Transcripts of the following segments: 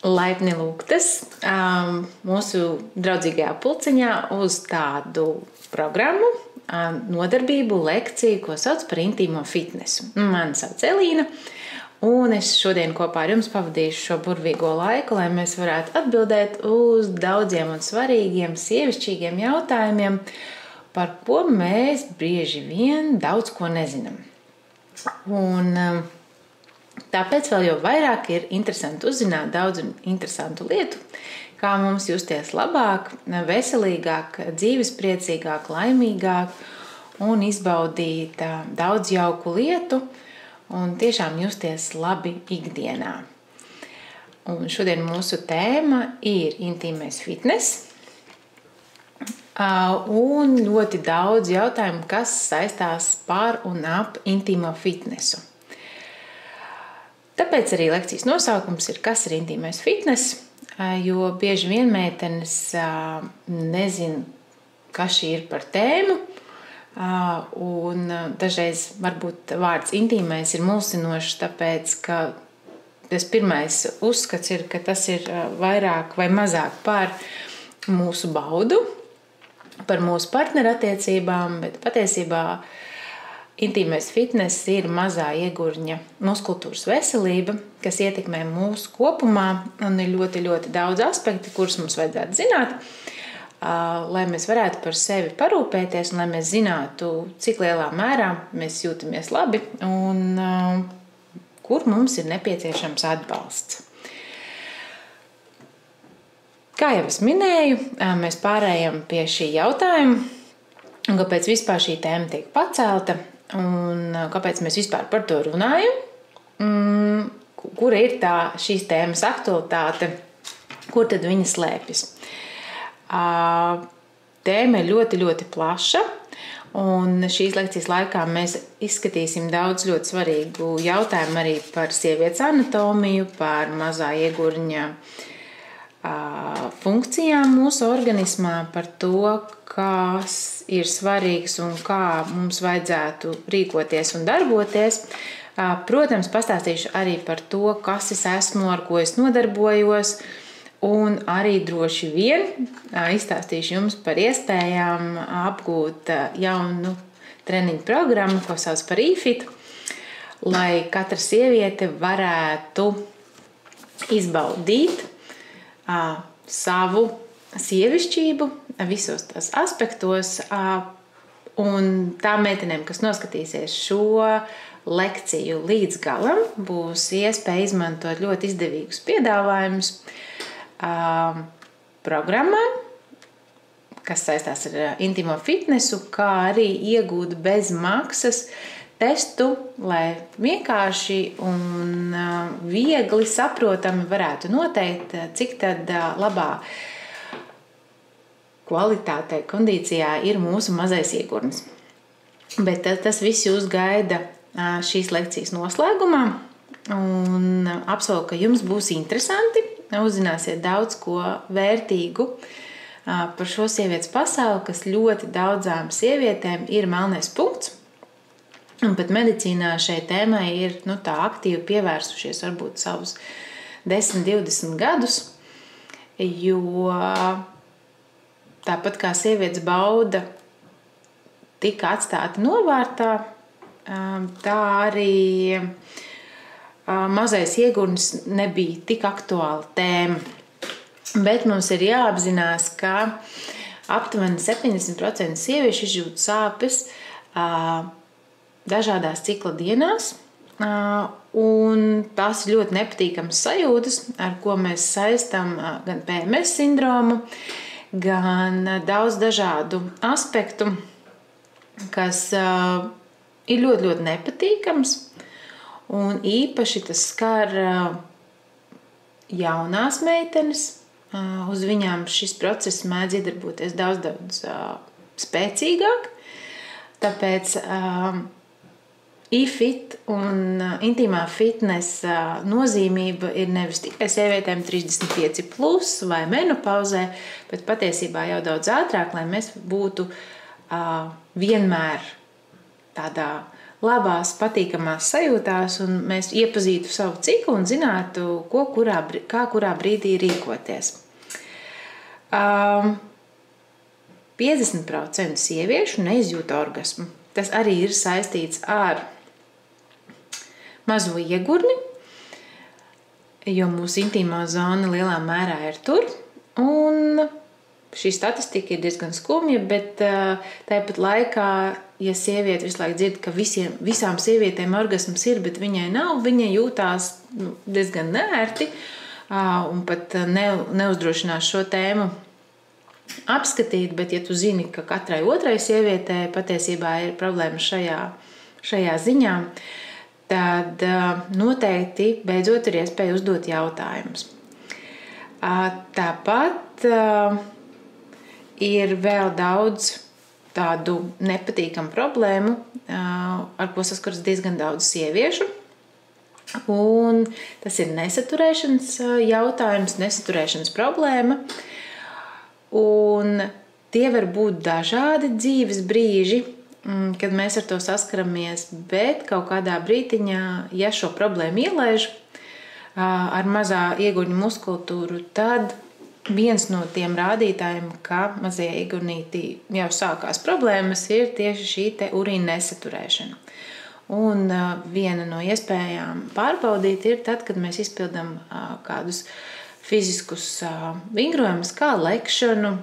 Laipni lūgtas mūsu draudzīgajā pulciņā uz tādu programmu, nodarbību, lekciju, ko sauc par intīmo fitnesu. Mani sauc Elīna, un es šodien kopā ar jums pavadīšu šo burvīgo laiku, lai mēs varētu atbildēt uz daudziem un svarīgiem sievišķīgiem jautājumiem, par ko mēs bieži vien daudz ko nezinām. Un tāpēc vēl jau vairāk ir interesanti uzzināt daudz interesantu lietu, kā mums justies labāk, veselīgāk, dzīvespriecīgāk, laimīgāk un izbaudīt daudz jauku lietu un tiešām justies labi ikdienā. Un šodien mūsu tēma ir intīmais fitness un ļoti daudz jautājumu, kas saistās par un ap intīmo fitnesu. Tāpēc arī lekcijas nosaukums ir Kas ir intīmais fitness, jo bieži vien meitenes nezin, kas šī ir par tēmu, un dažreiz varbūt vārds intīmais ir mulsinošs, tāpēc, ka tas pirmais uzskats ir, ka tas ir vairāk vai mazāk par mūsu baudu, par mūsu partnerattiecībām, bet patiesībā intīmais fitness ir mazā iegurņa muskultūras veselība, kas ietekmē mūsu kopumā, un ir ļoti, ļoti daudz aspektu, kurus mums vajadzētu zināt, lai mēs varētu par sevi parūpēties un lai mēs zinātu, cik lielā mērā mēs jūtamies labi un kur mums ir nepieciešams atbalsts. Kā jau es minēju, mēs pārējām pie šī jautājuma, un kāpēc vispār šī tēma tiek pacelta, un kāpēc mēs vispār par to runājam, kura ir tā šīs tēmas aktualitāte, kur tad viņa slēpjas. Tēma ir ļoti, ļoti plaša, un šīs lekcijas laikā mēs izskatīsim daudz ļoti svarīgu jautājumu arī par sievietes anatomiju, par mazā iegurņa funkcijām mūsu organismā, par to, kas ir svarīgs un kā mums vajadzētu rīkoties un darboties. Protams, pastāstīšu arī par to, kas es esmu, ar ko es nodarbojos, un arī droši vien izstāstīšu jums par iespējām apgūt jaunu treniņu programmu, ko sauc par eFit, lai katra sieviete varētu izbaudīt savu sievišķību visos tās aspektos, un tām meitenēm, kas noskatīsies šo lekciju līdz galam, būs iespēja izmantot ļoti izdevīgus piedāvājumus programmām, kas saistās ar intīmo fitnesu, kā arī iegūt bez maksas testu, lai vienkārši un viegli saprotami varētu noteikt, cik tad labā kvalitātē, kondīcijā ir mūsu mazais iegurnis. Bet tas viss jūs gaida šīs lekcijas noslēgumā, un apsolu, ka jums būs interesanti, uzzināsiet daudz ko vērtīgu par šo sievietes pasauli, kas ļoti daudzām sievietēm ir melnais punkts. Un pat medicīnā šai tēmai ir tā aktīvi pievērsušies varbūt savus 10-20 gadus, jo tāpat kā sievietes bauda tika atstāta novārtā, tā arī mazais iegurnis nebija tik aktuāla tēma. Bet mums ir jāapzinās, ka aptuveni 70% sieviešu izjūt sāpes dažādās cikla dienās, un tās ir ļoti nepatīkamas sajūtas, ar ko mēs saistam gan PMS sindromu, gan daudz dažādu aspektu, kas ir ļoti, ļoti nepatīkams, un īpaši tas skar jaunās meitenes. Uz viņām šis process mēdz iedarboties daudz spēcīgāk, tāpēc eFit un intīmā fitnesa nozīmība ir nevis tikai sievietēm 35+ vai menopauzē, bet patiesībā jau daudz ātrāk, lai mēs būtu vienmēr tādā labās, patīkamās sajūtās, un mēs iepazītu savu ciklu un zinātu, kurā brīdī rīkoties. 50% sieviešu neizjūt orgasmu. Tas arī ir saistīts ar mazo iegurni, jo mūsu intīmā zona lielā mērā ir tur. Un šī statistika ir diezgan skumja, bet tāpat laikā, ja sieviete visu laiku dzird, ka visām sievietēm orgasms ir, bet viņai nav, viņa jūtās diezgan neērti un pat neuzdrošinās šo tēmu apskatīt, bet ja tu zini, ka katrai otrai sievietē patiesībā ir problēma šajā ziņā, tad noteikti beidzot ir iespēja uzdot jautājumus. Tāpat ir vēl daudz tādu nepatīkamu problēmu, ar ko saskaras diezgan daudz sieviešu. Un tas ir nesaturēšanas jautājums, nesaturēšanas problēma. Un tie var būt dažādi dzīves brīži, kad mēs ar to saskaramies, bet kaut kādā brītiņā, ja šo problēmu ielaiž ar mazā ieguņu muskultūru, tad viens no tiem rādītājiem, ka mazajā iegunītī jau sākās problēmas, ir tieši šī te urīna nesaturēšana. Un viena no iespējām pārbaudīt ir tad, kad mēs izpildam kādus fiziskus vingrojumus, kā lekšanu,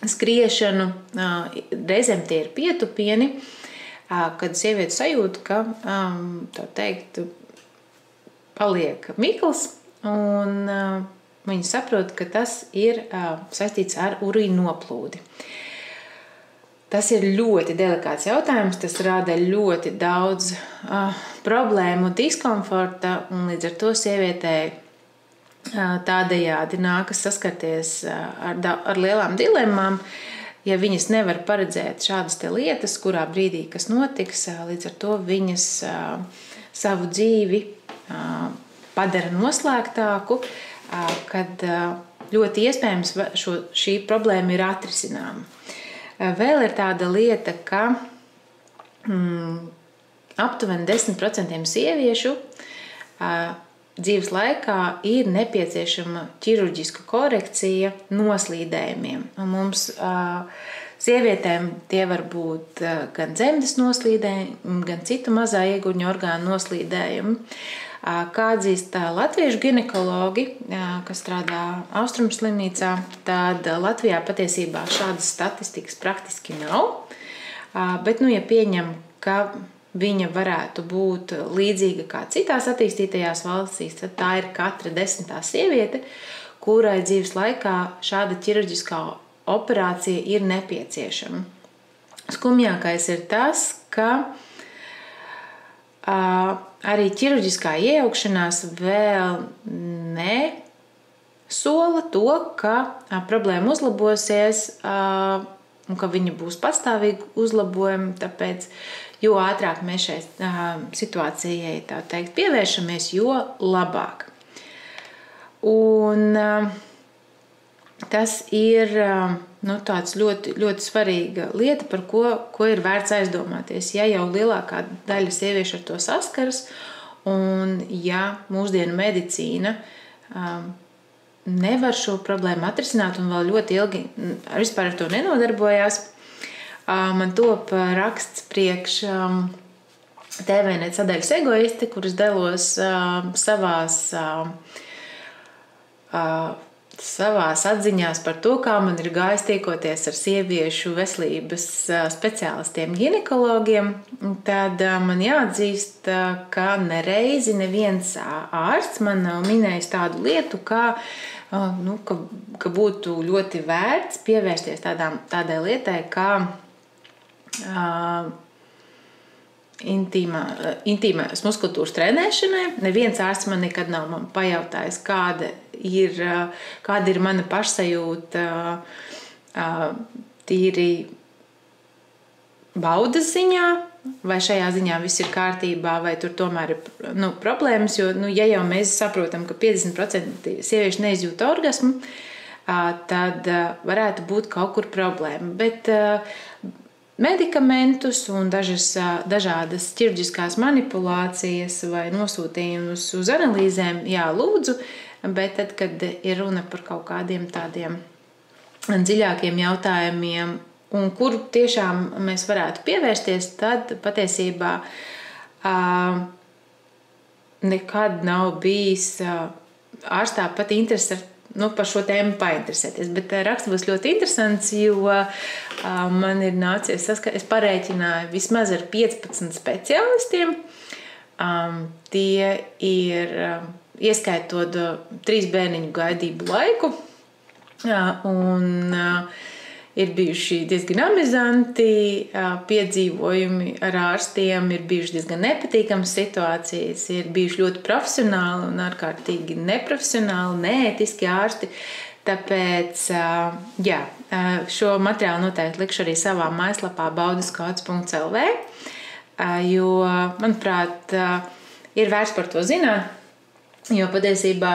skriešanu, reizēm tie ir pietupieni, kad sieviete sajūt, ka, tā teikt, paliek mikls, un viņi saprot, ka tas ir saistīts ar urīna noplūdi. Tas ir ļoti delikāts jautājums, tas rada ļoti daudz problēmu, diskomforta, un līdz ar to sievietei tādējādi nākas saskarties ar lielām dilemmām, ja viņas nevar paredzēt šādas te lietas, kurā brīdī kas notiks, līdz ar to viņas savu dzīvi padara noslēgtāku, kad ļoti iespējams šī problēma ir atrisināma. Vēl ir tāda lieta, ka aptuveni 10% sieviešu dzīves laikā ir nepieciešama ķirurģiska korekcija noslīdējumiem. Un mums sievietēm tie var būt gan dzemdes noslīdējumi, gan citu mazā ieguņu orgānu noslīdējumi. Kā atzīst latviešu ginekologi, kas strādā Austrumu slimnīcā, tad Latvijā patiesībā šādas statistikas praktiski nav. Bet, ja pieņem, ka viņa varētu būt līdzīga kā citās attīstītajās valstīs, tad tā ir katra 10. sieviete, kurai dzīves laikā šāda ķirurģiskā operācija ir nepieciešama. Skumjākais ir tas, ka arī ķirurģiskā iejaukšanās vēl nesola to, ka problēma uzlabosies un ka viņa būs pastāvīgi uzlabojumi, tāpēc jo ātrāk mēs šai situācijai, tā teikt, pievēršamies, jo labāk. Un tas ir tāds ļoti, ļoti svarīga lieta, par ko ir vērts aizdomāties. Ja jau lielākā daļa sieviešu ar to saskaras, un ja mūsdienu medicīna nevar šo problēmu atrisināt un vēl ļoti ilgi vispār ar to nenodarbojās, man top raksts priekš TVNet sadaļas Egoisti, kuras dalos savās atziņās par to, kā man ir gājis tiekoties ar sieviešu veselības speciālistiem ginekologiem, tad man jāatzīst, ka nereizi neviens ārsts man nav minējis tādu lietu, ka būtu ļoti vērts pievērsties tādai lietai, kā intīmās muskultūras trenēšanai. Neviens ārsts man nekad nav pajautājis, kāda ir mana pašsajūta tīri baudas ziņā, vai šajā ziņā viss ir kārtībā, vai tur tomēr ir problēmas, jo, ja jau mēs saprotam, ka 50% sieviešu neizjūt orgasmu, tad varētu būt kaut kur problēma. Bet medikamentus un dažādas ķirurģiskās manipulācijas vai nosūtījumus uz analīzēm, jā, lūdzu, bet tad, kad ir runa par kaut kādiem tādiem dziļākiem jautājumiem, un kur tiešām mēs varētu pievērsties, tad patiesībā nekad nav bijis ārstā pat interesi par šo tēmu painteresēties. Bet raksts būs ļoti interesants, jo man ir nācies es parēķināju vismaz ar 15 speciālistiem. Tie ir ieskaitot 3 bērniņu gaidību laiku. Un ir bijuši diezgan amizanti piedzīvojumi ar ārstiem, ir bijuši diezgan nepatīkamas situācijas, ir bijuši ļoti profesionāli un ārkārtīgi neprofesionāli, neētiski ārsti. Tāpēc, jā, šo materiālu noteikti likšu arī savā mājaslapā baudaskots.lv, jo, manuprāt, ir vērts par to zināt. Jo patiesībā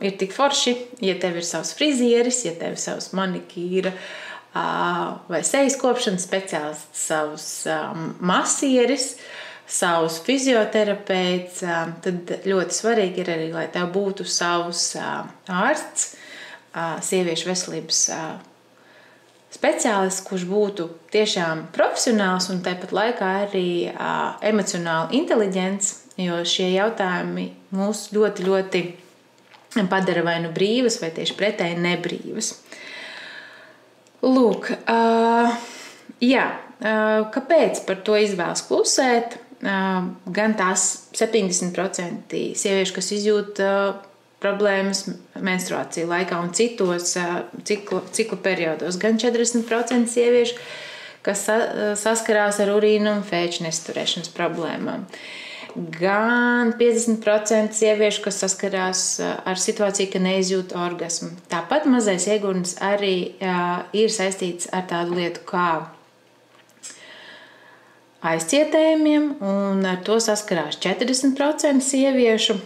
ir tik forši, ja tev ir savs frizieris, ja tev ir savs manikīra vai sejas kopšanas speciālists, savs masieris, savs fizioterapeits, tad ļoti svarīgi ir arī, lai tev būtu savs ārsts, sieviešu veselības speciālists, kurš būtu tiešām profesionāls un tāpat laikā arī emocionāli inteliģents, jo šie jautājumi mūs ļoti, ļoti padara vai nu brīvas, vai tieši pretēji nebrīvas. Lūk, jā, kāpēc par to izvēlas klusēt? Gan tās 70% sieviešu, kas izjūt problēmas menstruāciju laikā un citos ciklu periodos, gan 40% sieviešu, kas saskarās ar urīnu un fēču nesturēšanas problēmām. Gan 50% sieviešu, kas saskarās ar situāciju, ka neizjūt orgasmu. Tāpat mazais ieguldījums arī ir saistīts ar tādu lietu kā aizcietējumiem, un ar to saskarās 40% sieviešu,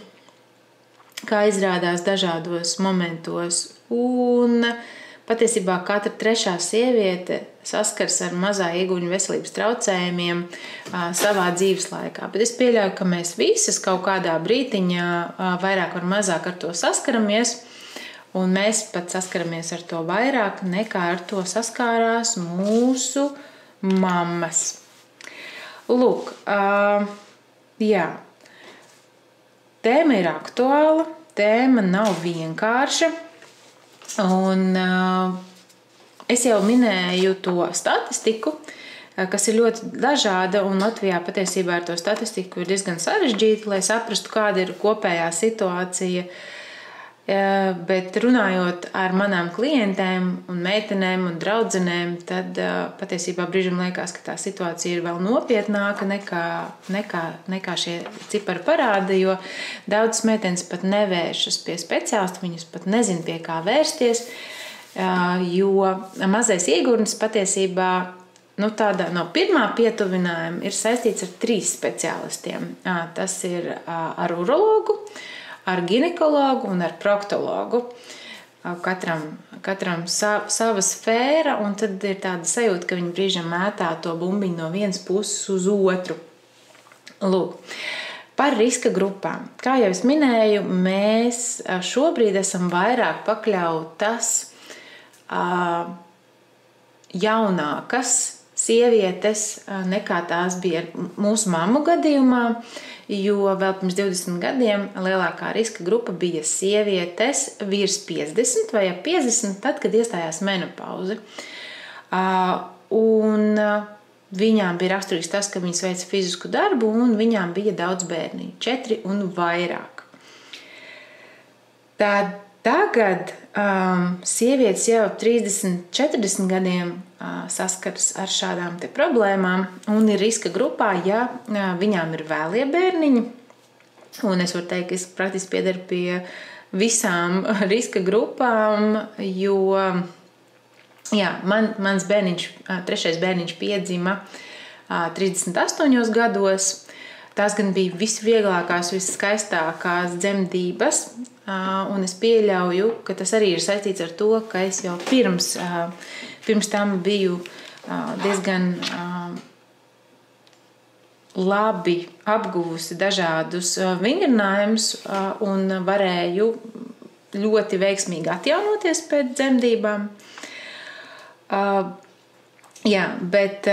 kā izrādās dažādos momentos. Un patiesībā katra 3. sieviete saskars ar mazā ieguņu veselības traucējumiem savā dzīves laikā. Bet es pieļauju, ka mēs visas kaut kādā brītiņā vairāk vai mazāk ar to saskaramies, un mēs pat saskaramies ar to vairāk nekā ar to saskārās mūsu mammas. Lūk, jā, tēma ir aktuāla, tēma nav vienkārša, un es jau minēju to statistiku, kas ir ļoti dažāda, un Latvijā patiesībā ar to statistiku ir diezgan sarežģīta, lai saprastu, kāda ir kopējā situācija. Bet runājot ar manām klientēm un meitenēm un draudzenēm, tad patiesībā brīžam liekas, ka tā situācija ir vēl nopietnāka nekā šie cipari parāda, jo daudzas meitenes pat nevēršas pie speciālista, viņas pat nezin, pie kā vērsties, jo mazais ieguldījums patiesībā tādā no pirmā pietuvinājuma ir saistīts ar 3 speciālistiem. Tas ir ar urologu, ar ginekologu un ar proktologu. Katram sava sfēra, un tad ir tāda sajūta, ka viņi brīžam mētā to bumbiņu no vienas puses uz otru. Lūk, par riska grupām. Kā jau es minēju, mēs šobrīd esam vairāk pakļautas jaunākas sievietes nekā tās bija mūsu mammu gadījumā, jo vēl pirms 20 gadiem lielākā riska grupa bija sievietes virs 50 vai ap 50, tad, kad iestājās menopauze. Un viņām bija raksturīgs tas, ka viņas veica fizisku darbu, un viņām bija daudz bērniņu, 4 un vairāk. Tad tagad sievietes jau ap 30, 40 gadiem saskars ar šādām te problēmām un ir riska grupā, ja viņām ir vēlie bērniņi. Un es varu teikt, ka es praktiski piederu pie visām riska grupām, jo jā, mans bērniņš, 3. bērniņš piedzima 38 gados. Tās gan bija visvieglākās, visskaistākās dzemdības, un es pieļauju, ka tas arī ir saistīts ar to, ka es jau pirms tam biju diezgan labi apguvusi dažādus vingrinājumus un varēju ļoti veiksmīgi atjaunoties pēc dzemdībām. Jā, bet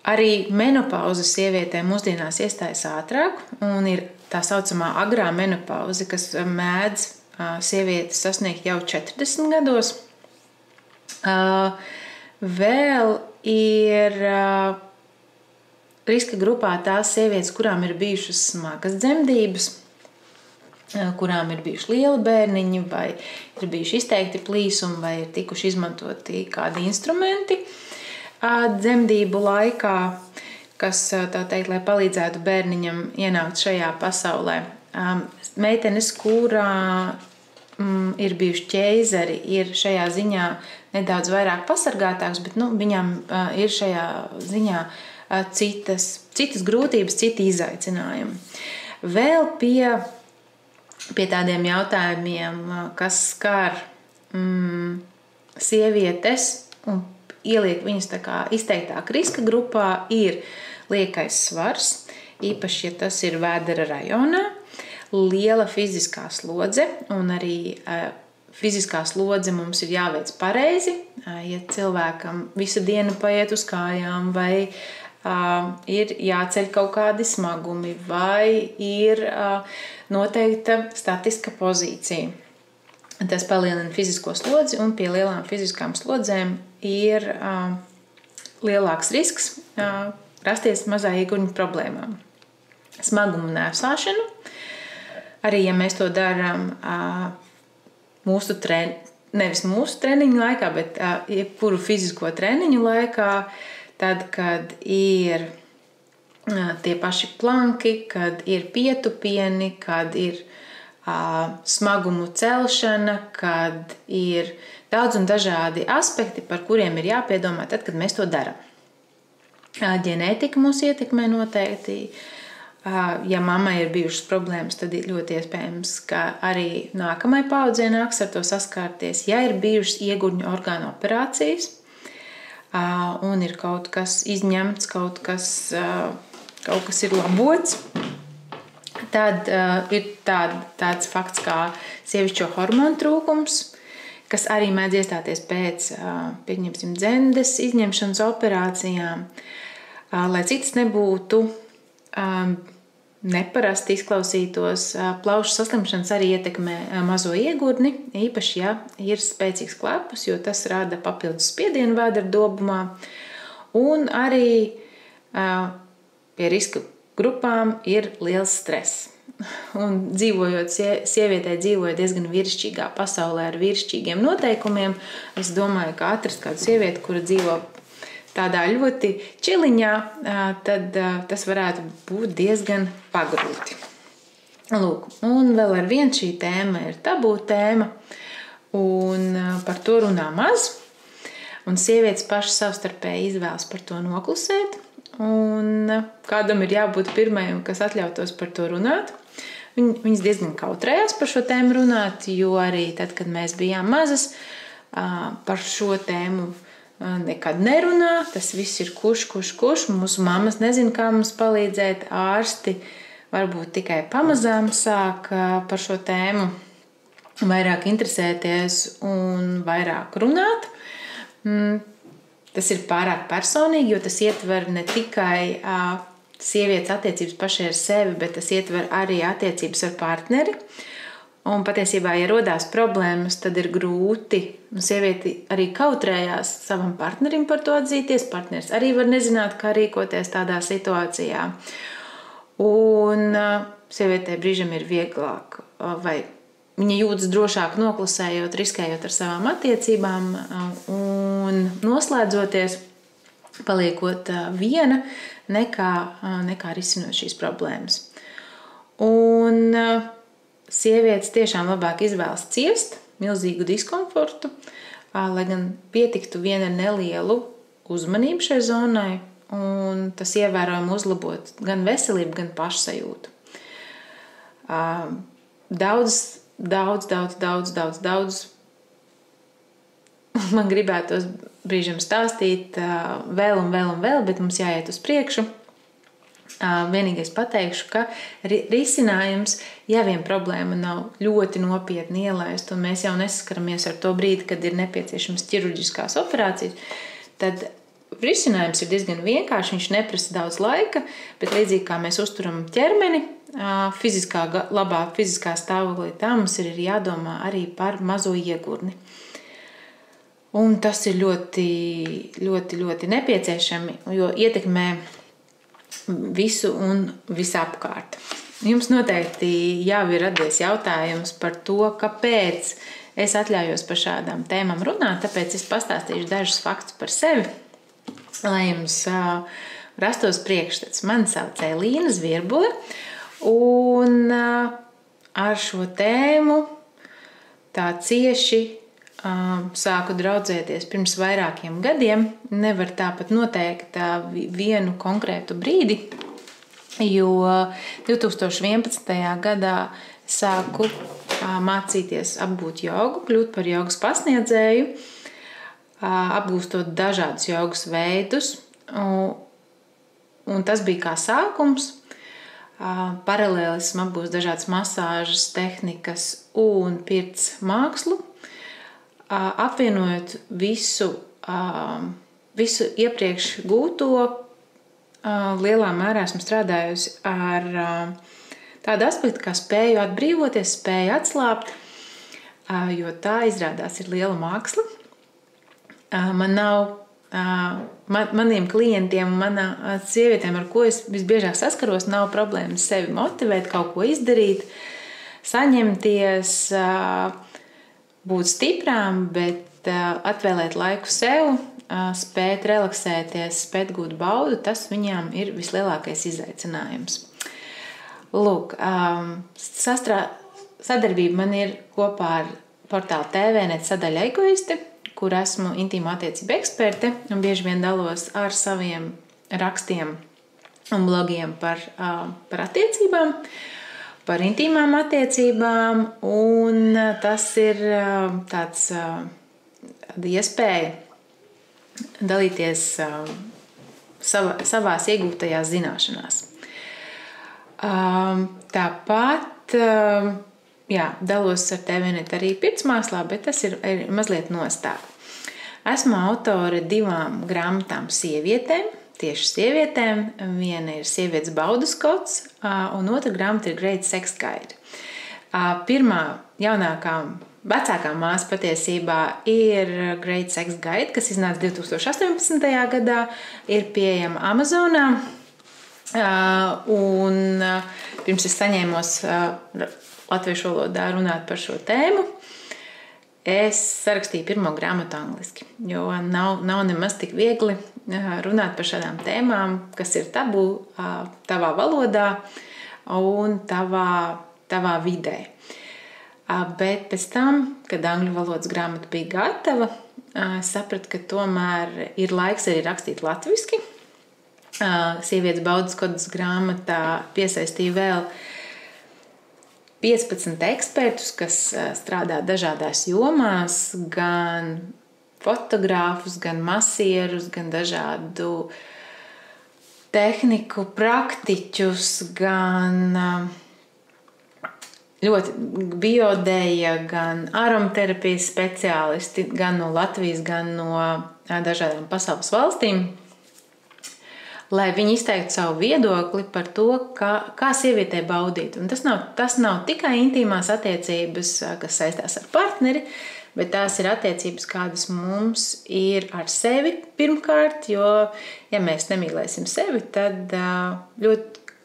arī menopauze sievietēm mūsdienās iestājas ātrāk un ir tā saucamā agrā menopauze, kas mēdz sievietes sasniegt jau 40 gados. Vēl ir riska grupā tās sievietes, kurām ir bijušas smagas dzemdības, kurām ir bijuši lieli bērniņi, vai ir bijuši izteikti plīsumi, vai ir tikuši izmantoti kādi instrumenti dzemdību laikā, kas, tā teikt, lai palīdzētu bērniņam ienākt šajā pasaulē. Meitenes, kurā ir bijuši ķeizari, ir šajā ziņā nedaudz vairāk pasargātāks, bet viņām ir šajā ziņā citas grūtības, citi izaicinājumi. Vēl pie tādiem jautājumiem, kas skar sievietes un ieliek viņas tā kā izteiktāk riska grupā, ir liekais svars, īpaši, ja tas ir Vēdera rajonā, liela fiziskā slodze, un arī fiziskā slodze mums ir jāveic pareizi, ja cilvēkam visu dienu paiet uz kājām, vai ir jāceļ kaut kādi smagumi, vai ir noteikta statiska pozīcija. Tas palielina fizisko slodzi, un pie lielām fiziskām slodzēm ir lielāks risks rasties mazā ieguņu problēmām. Smagumu nēsāšanu, arī ja mēs to darām nevis mūsu treniņu laikā, bet jebkuru fizisko treniņu laikā, tad, kad ir tie paši planki, kad ir pietupieni, kad ir smagumu celšana, kad ir daudz un dažādi aspekti, par kuriem ir jāpiedomā tad, kad mēs to darām. Ģenētika mūs ietekmē noteikti. Ja mammai ir bijušas problēmas, tad ir ļoti iespējams, ka arī nākamai paudzei nāks ar to saskārties. Ja ir bijušas iegurņu orgānu operācijas un ir kaut kas izņemts, kaut kas ir labots, tad ir tāds fakts kā sievišķo hormonu trūkums, kas arī mēdz iestāties pēc, pieņemsim, dzemdes izņemšanas operācijām. Lai cits nebūtu neparasti izklausītos, plaušu saslimšanas arī ietekmē mazo iegurni, īpaši, ja ir spēcīgs klepus, jo tas rada papildus spiedienu vēdera dobumā. Un arī pie riska grupām ir liels stress. Un sievietē dzīvojot diezgan vīrišķīgā pasaulē ar vīrišķīgiem noteikumiem, es domāju, ka atrast kādu sievieti, kura dzīvo tādā ļoti čiliņā, tad tas varētu būt diezgan pagrūti. Lūk, un vēl ar vien šī tēma ir tabū tēma, un par to runā maz, un sievietes pašas savstarpēji izvēlas par to noklusēt, un kādam ir jābūt pirmajam, kas atļautos par to runāt. Viņas diezgan kautrējās par šo tēmu runāt, jo arī tad, kad mēs bijām mazas, par šo tēmu nekad nerunā, tas viss ir kurš, mūsu mammas nezina, kā mums palīdzēt, ārsti varbūt tikai pamazām sāk par šo tēmu vairāk interesēties un vairāk runāt. Tas ir pārāk personīgi, jo tas ietver ne tikai sievietes attiecības pašai ar sevi, bet tas ietver arī attiecības ar partneri. Un patiesībā, ja rodās problēmas, tad ir grūti. Sievieti arī kautrējās savam partnerim par to atzīties. Partneris arī var nezināt, kā rīkoties tādā situācijā. Un sievietē brīžam ir vieglāk, vai viņa jūtas drošāk noklusējot, riskējot ar savām attiecībām un noslēdzoties, paliekot viena, nekā risinot šīs problēmas. Un sievietes tiešām labāk izvēlas ciest milzīgu diskomfortu, lai gan pietiktu viena nelielu uzmanību šai zonai, un tas ievērojami uzlabot gan veselību, gan pašsajūtu. Daudz. Man gribētos brīžam stāstīt vēl un vēl un vēl, bet mums jāiet uz priekšu. Vienīgais pateikšu, ka risinājums, ja vien problēma nav ļoti nopietni ielaist, un mēs jau nesaskaramies ar to brīdi, kad ir nepieciešams ķirurģiskās operācijas, tad risinājums ir diezgan vienkārši, viņš neprasa daudz laika, bet līdzīgi kā mēs uzturam ķermeni, labā fiziskā stāvoklī, tā mums ir jādomā arī par mazo iegurni. Un tas ir ļoti, ļoti, ļoti nepieciešami, jo ietekmē visu un visapkārt. Jums noteikti jau ir radies jautājums par to, kāpēc es atļaujos par šādām tēmām runāt, tāpēc es pastāstīšu dažus faktus par sevi, lai jums rastos priekšstats. Mani sauc Elīna Zvirbule, un ar šo tēmu tā cieši sāku draudzēties pirms vairākiem gadiem. Nevar tāpat noteikt vienu konkrētu brīdi, jo 2011. gadā sāku mācīties apgūt jogu, kļūt par jogas pasniedzēju, apgūstot dažādus jogas veidus. Un tas bija kā sākums. Paralēli esmu apgūst dažādas masāžas, tehnikas un pirts mākslu. Apvienojot visu iepriekš gūto, lielā mērā esmu strādājusi ar tādu aspektu, kā spēju atbrīvoties, spēju atslābt, jo tā izrādās ir liela māksla. Maniem klientiem, sievietēm, ar ko es visbiežāk saskaros, nav problēmas sevi motivēt, kaut ko izdarīt, saņemties, būt stiprām, bet atvēlēt laiku sev, spēt relaksēties, spēt gūt baudu, tas viņām ir vislielākais izaicinājums. Lūk, sadarbība man ir kopā ar portālu TVNet sadaļa Egoisti, kur esmu intīmo attiecību eksperte un bieži vien dalos ar saviem rakstiem un blogiem par attiecībām, par intīmām attiecībām, un tas ir tāds iespēja dalīties savās iegūtajās zināšanās. Tāpat, dalos ar TVNet arī pirtsmākslā, bet tas ir mazliet nostāk. Esmu autore 2 grāmatām sievietēm, tieši sievietēm. Viena ir Sievietes baudas kods, un otra grāmata ir Great Sex Guide. Pirmā vecākā māsa patiesībā ir Great Sex Guide, kas iznāca 2018. gadā, ir pieejama Amazonā. Un pirms es saņēmos latviešu valodā runāt par šo tēmu, es sarakstīju pirmo grāmatu angliski, jo nav nemaz tik viegli runāt par šādām tēmām, kas ir tabu tavā valodā un tavā vidē. Bet pēc tam, kad angļu valodas grāmata bija gatava, es sapratu, ka tomēr ir laiks arī rakstīt latviski. Sievietes baudas kodas grāmatā piesaistīja vēl 15 ekspertus, kas strādā dažādās jomās, gan fotogrāfus, gan masierus, gan dažādu tehniku praktiķus, gan ļoti biodēja, gan aromaterapijas speciālisti, gan no Latvijas, gan no dažādām pasaules valstīm, lai viņi izteiktu savu viedokli par to, kā sievietē baudīt. Un tas nav tikai intīmās attiecības, kas saistās ar partneri, bet tās ir attiecības, kādas mums ir ar sevi pirmkārt, jo, ja mēs nemīlēsim sevi, tad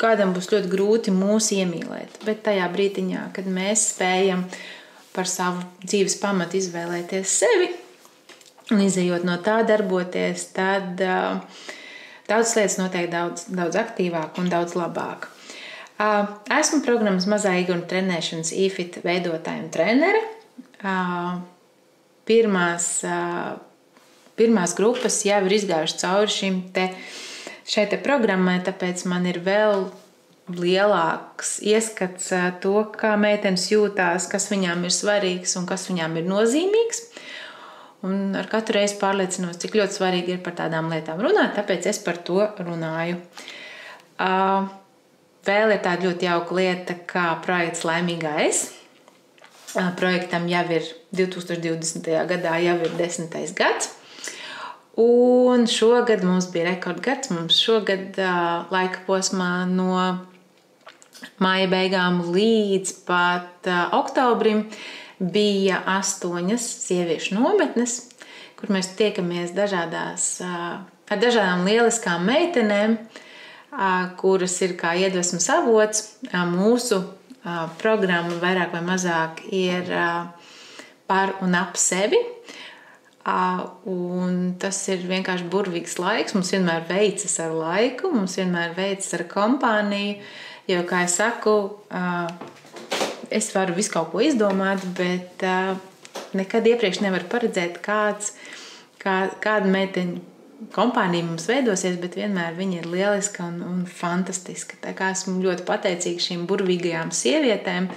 kādam būs ļoti grūti mūs iemīlēt. Bet tajā brīdiņā, kad mēs spējam par savu dzīves pamatu izvēlēties sevi un izejot no tā darboties, tad daudz lietas notiek daudz aktīvāk un daudz labāk. Esmu programmas Mazā Iguna trenēšanas e-fit veidotāja un trenere. Pirmās grupas jau ir izgājuši cauri šai programmai, tāpēc man ir vēl lielāks ieskats to, kā meitenes jūtās, kas viņām ir svarīgs un kas viņām ir nozīmīgs. un ar katru reizi pārliecinos, cik ļoti svarīgi ir par tādām lietām runāt, tāpēc es par to runāju. Vēl ir tāda ļoti jauka lieta, kā projekts Laimīgā es. Projektam jau ir 2020. gadā jau ir 10. gads. Un šogad mums bija rekordgads. Mums šogad laika posmā no māja beigām līdz pat oktobrim bija 8 sieviešu nometnes, kur mēs tiekamies ar dažādām lieliskām meitenēm, kuras ir kā iedvesmas avots. Mūsu programma vairāk vai mazāk ir par un ap sevi. Un tas ir vienkārši burvīgs laiks. Mums vienmēr veicas ar laiku, mums vienmēr veicas ar kompāniju, jo, kā es saku, es varu visu kaut ko izdomāt, bet nekad iepriekš nevar paredzēt, kāda meiteņu kompānija mums veidosies, bet vienmēr viņa ir lieliska un fantastiska. Tā kā esmu ļoti pateicīga šīm burvīgajām sievietēm,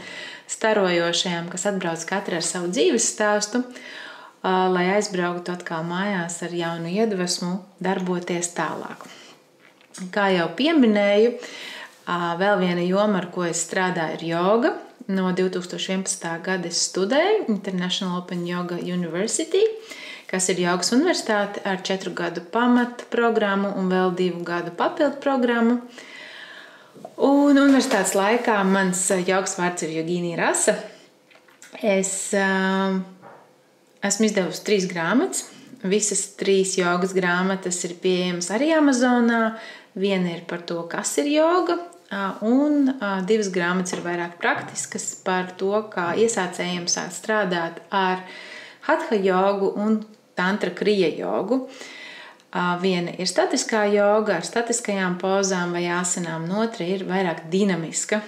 starojošajām, kas atbrauc katra ar savu dzīves stāstu, lai aizbrauktu atkal mājās ar jaunu iedvesmu, darboties tālāk. Kā jau pieminēju, vēl viena joma, ar ko es strādāju, ir joga. No 2011. gada es studēju International Open Yoga University, kas ir jogas universitāte ar 4 gadu pamata programmu un vēl 2 gadu papildu programmu. Un universitātes laikā mans jogas vārds ir Yogini Rasa. Es esmu izdevusi 3 grāmatas. Visas 3 jogas grāmatas ir pieejamas arī Amazonā. Viena ir par to, kas ir joga, un 2 grāmatas ir vairāk praktiskas par to, kā iesācējiem sākt strādāt ar hatha jogu un tantra kriya jogu. Viena ir statiskā joga ar statiskajām pozām vai asanām, un otra ir vairāk dinamiska,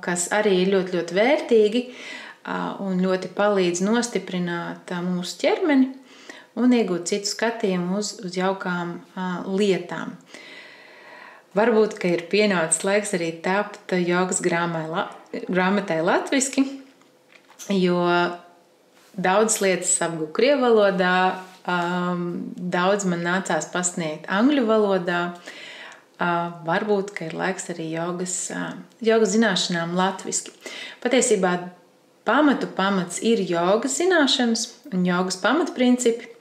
kas arī ir ļoti, ļoti vērtīgi un ļoti palīdz nostiprināt mūsu ķermeni un iegūt citu skatījumu uz jaukām lietām. Varbūt, ka ir pienācis laiks arī tapt jogas grāmatai latviski, jo daudz lietas apguvu krievu valodā, daudz man nācās pasniegt angļu valodā. Varbūt, ka ir laiks arī jogas zināšanām latviski. Patiesībā pamats ir jogas zināšanas un jogas pamatprincipi,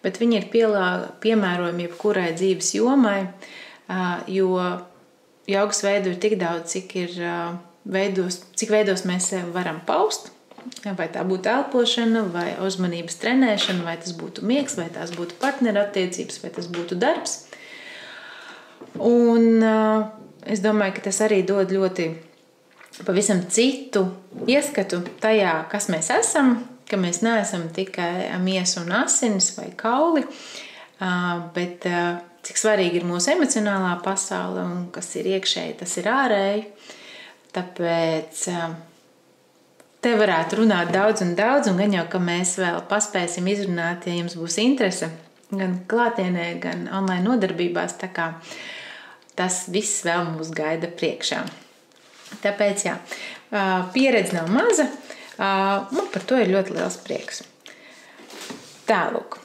bet viņi ir piemērojami jebkurai dzīves jomai, jo jogas veidu ir tik daudz, cik veidos mēs sevi varam paust, vai tā būtu elpošana, vai uzmanības trenēšana, vai tas būtu miegs, vai tās būtu partnerattiecības, vai tas būtu darbs. Un es domāju, ka tas arī dod ļoti pavisam citu ieskatu tajā, kas mēs esam, ka mēs neesam tikai miesa un asinis vai kauli, bet cik svarīgi ir mūsu emocionālā pasaule un kas ir iekšēji, tas ir ārēji. Tāpēc te varētu runāt daudz, un gan jau, ka mēs vēl paspēsim izrunāt, ja jums būs interese gan klātienē, gan online nodarbībās, tā kā tas viss vēl mūs gaida priekšā. Tāpēc, pieredze nav maza, man par to ir ļoti liels prieks. Tālūk,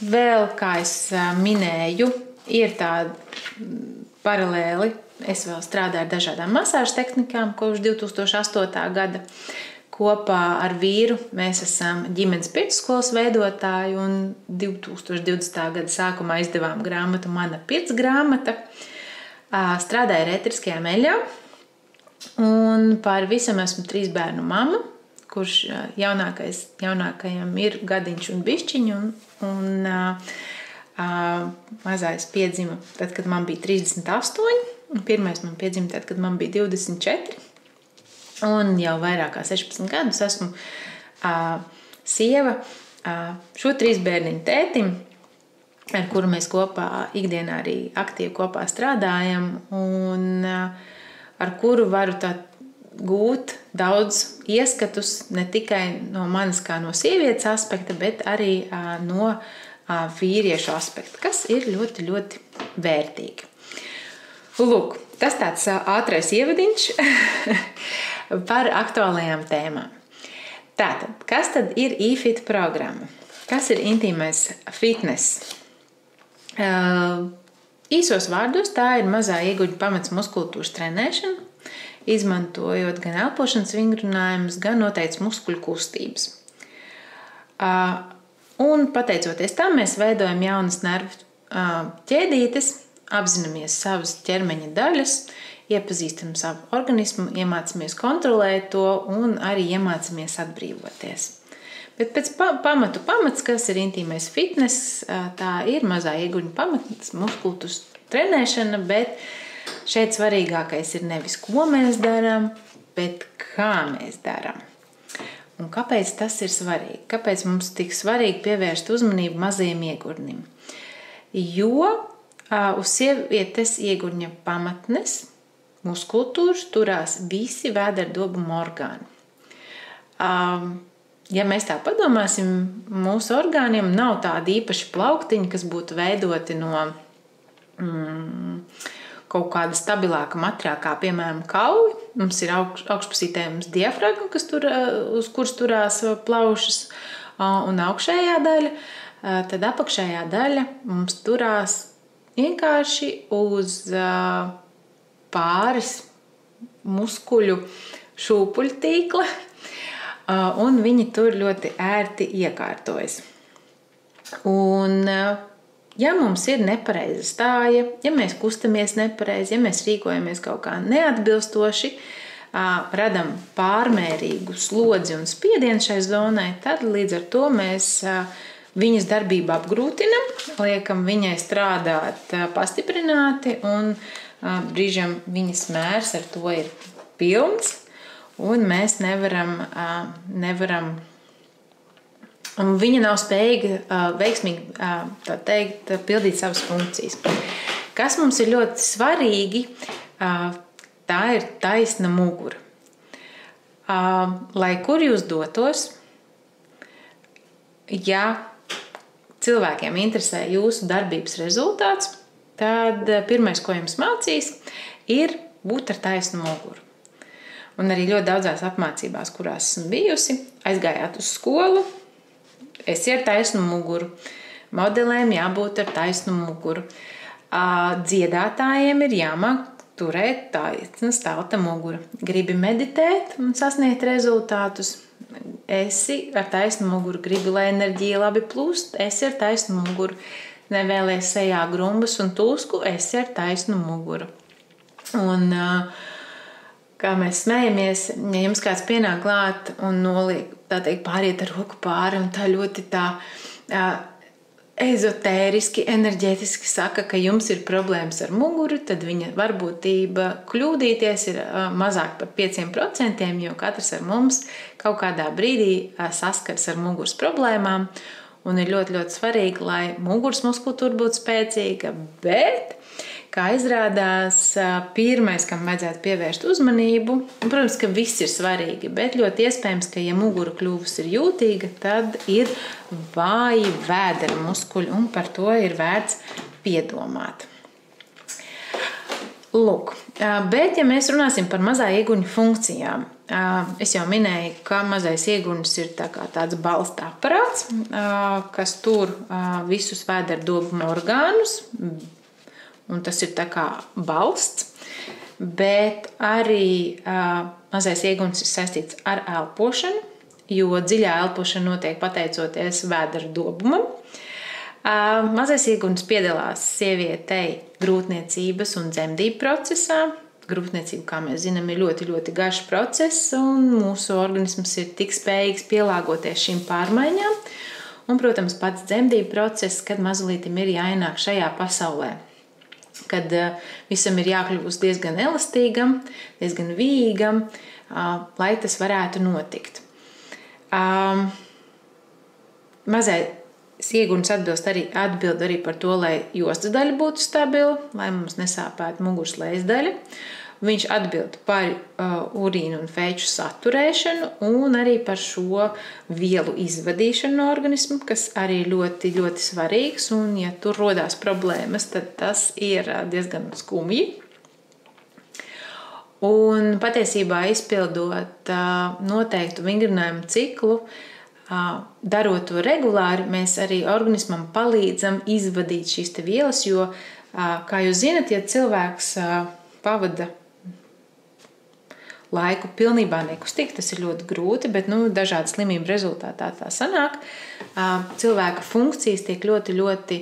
vēl, kā es minēju, ir tādi paralēli. Es vēl strādāju ar dažādām masāžu tehnikām kopš 2008. gada. Kopā ar vīru mēs esam ģimenes pirtsskolas veidotāji un 2020. gada sākumā izdevām grāmatu Mana pirts grāmata. Strādāju ar ēteriskajām eļļām un pār visam esmu 3 bērnu mama, kurš jaunākajam ir gadiņš un bišķiņi, un mazais piedzima tad, kad man bija 38, un pirmais man piedzima tad, kad man bija 24, un jau vairāk kā 16 gadus esmu sieva šo 3 bērniņu tētim, ar kuru mēs kopā ikdienā arī aktīvi kopā strādājam, un ar kuru varu gūt daudz ieskatus ne tikai no manas kā no sievietes aspekta, bet arī no vīriešu aspekta, kas ir ļoti, ļoti vērtīgi. Lūk, tas tāds ātrais ievadiņš par aktuālajām tēmām. Tātad, kas tad ir eFit programma? Kas ir intīmais fitness? Īsos vārdos tā ir mazā ieguņa pamats muskultūras trenēšana, izmantojot gan elpošanas vingrinājumus, gan noteikts muskuļu kustības. Un pateicoties tam, mēs veidojam jaunas nervu ķēdītes, apzināmies savas ķermeņa daļas, iepazīstam savu organismu, iemācāmies kontrolēt to un arī iemācāmies atbrīvoties. Bet pēc pamats, kas ir intīmais fitness, tā ir mazā ieguņa pamats, muskultūras trenēšana, bet šeit svarīgākais ir nevis, ko mēs darām, bet kā mēs darām. Un kāpēc tas ir svarīgi? Kāpēc mums tik svarīgi pievērst uzmanību mazajiem iegurnim? Jo uz sievietes iegurņa pamatnes muskultūras turās visi vēderdobuma orgāni. Ja mēs tā padomāsim, mūsu orgāniem nav tādi īpaši plauktiņi, kas būtu veidoti no kaut kāda stabilāka materiāla, kā piemēram kauli. Mums ir augšpusītējums diafragma, uz kuras turās plaušas, un augšējā daļa. Tad apakšējā daļa mums turās vienkārši uz pāris muskuļu šūpuļtīkla, un viņi tur ļoti ērti iekārtojas. Un, ja mums ir nepareiza stāja, ja mēs kustamies nepareizi, ja mēs rīkojamies kaut kā neatbilstoši, radam pārmērīgu slodzi un spiedienu šai zonai, tad līdz ar to mēs viņas darbību apgrūtinam, liekam viņai strādāt pastiprināti un brīžam viņas mērs ar to ir pilns, un mēs nevaram un viņa nav spējīga veiksmīgi, tā teikt, pildīt savas funkcijas. Kas mums ir ļoti svarīgi, tā ir taisna mugura. Lai kur jūs dotos, ja cilvēkiem interesē jūsu darbības rezultāts, tad pirmais, ko jums mācīs, ir būt ar taisnu muguru. Un arī ļoti daudzās apmācībās, kurās esmu bijusi, aizgājāt uz skolu, esi ar taisnu muguru. Modelēm jābūt ar taisnu muguru. Dziedātājiem ir jāmāk turēt taisnu stalta muguru. Gribi meditēt un sasniegt rezultātus, esi ar taisnu muguru. Gribi, lai enerģija labi plūst, esi ar taisnu muguru. Nevēlies sejā grumbas un tūsku, esi ar taisnu muguru. Un, kā mēs smejamies, ja jums kāds pienāk klāt un noliek, tā teikt, pāriet ar roku pāri un tā ļoti tā ezotēriski, enerģētiski saka, ka jums ir problēmas ar muguru, tad viņa varbūtība kļūdīties ir mazāk par 5%, jo katrs ar mums kaut kādā brīdī saskars ar muguras problēmām. Un ir ļoti, ļoti svarīgi, lai muguras muskultūra būtu spēcīga, bet, kā izrādās, pirmais, kam vajadzētu pievērst uzmanību, protams, ka viss ir svarīgi, bet ļoti iespējams, ka, ja mugura kļuvusi ir jūtīga, tad ir vāji vēdera muskuļi, un par to ir vērts piedomāt. Lūk, bet, ja mēs runāsim par mazā ieguņa funkcijām, es jau minēju, ka mazais ieguņs ir tāds balsta aparāts, kas tur visus vēderdobuma orgānus, un tas ir tā kā balsts, bet arī mazais ieguņs ir saistīts ar elpošanu, jo dziļā elpošana notiek pateicoties vēderdobumam. Mazais ieguņs piedalās sievietei grūtniecības un dzemdību procesā. Grūtniecība, kā mēs zinām, ir ļoti, ļoti garš process, un mūsu organisms ir tik spējīgs pielāgoties šīm pārmaiņām. Un, protams, pats dzemdību process, kad mazulītim ir jāienāk šajā pasaulē. Kad visam ir jākļūst diezgan elastīgam, diezgan vīgam, lai tas varētu notikt. Mazais ieguņs atbild arī par to, lai jostas daļa būtu stabila, lai mums nesāpētu muguras lejasdaļa. Viņš atbild par urīnu un fēču saturēšanu un arī par šo vielu izvadīšanu no organismu, kas arī ļoti, ļoti svarīgs. Un, ja tur rodās problēmas, tad tas ir diezgan skumji. Un patiesībā izpildot noteiktu vingrinājumu ciklu, darot to regulāri, mēs arī organismam palīdzam izvadīt šīs te vielas, jo, kā jūs zinat, ja cilvēks pavada laiku pilnībā nekustīgi, tas ir ļoti grūti, bet dažādu slimību rezultātā tā sanāk. Cilvēka funkcijas tiek ļoti, ļoti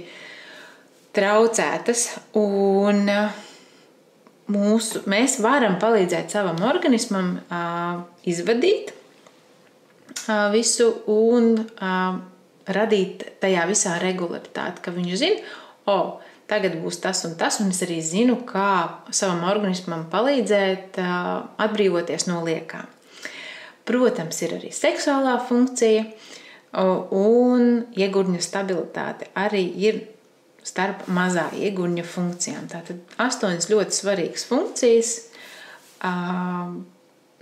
traucētas, un mēs varam palīdzēt savam organismam izvadīt visu un radīt tajā visā regularitāti, ka viņu zina, tagad būs tas, un es arī zinu, kā savam organismam palīdzēt atbrīvoties no liekām. Protams, ir arī seksuālā funkcija, un iegurņa stabilitāte arī ir starp mazā iegurņa funkcijām. Tātad 8 ļoti svarīgas funkcijas,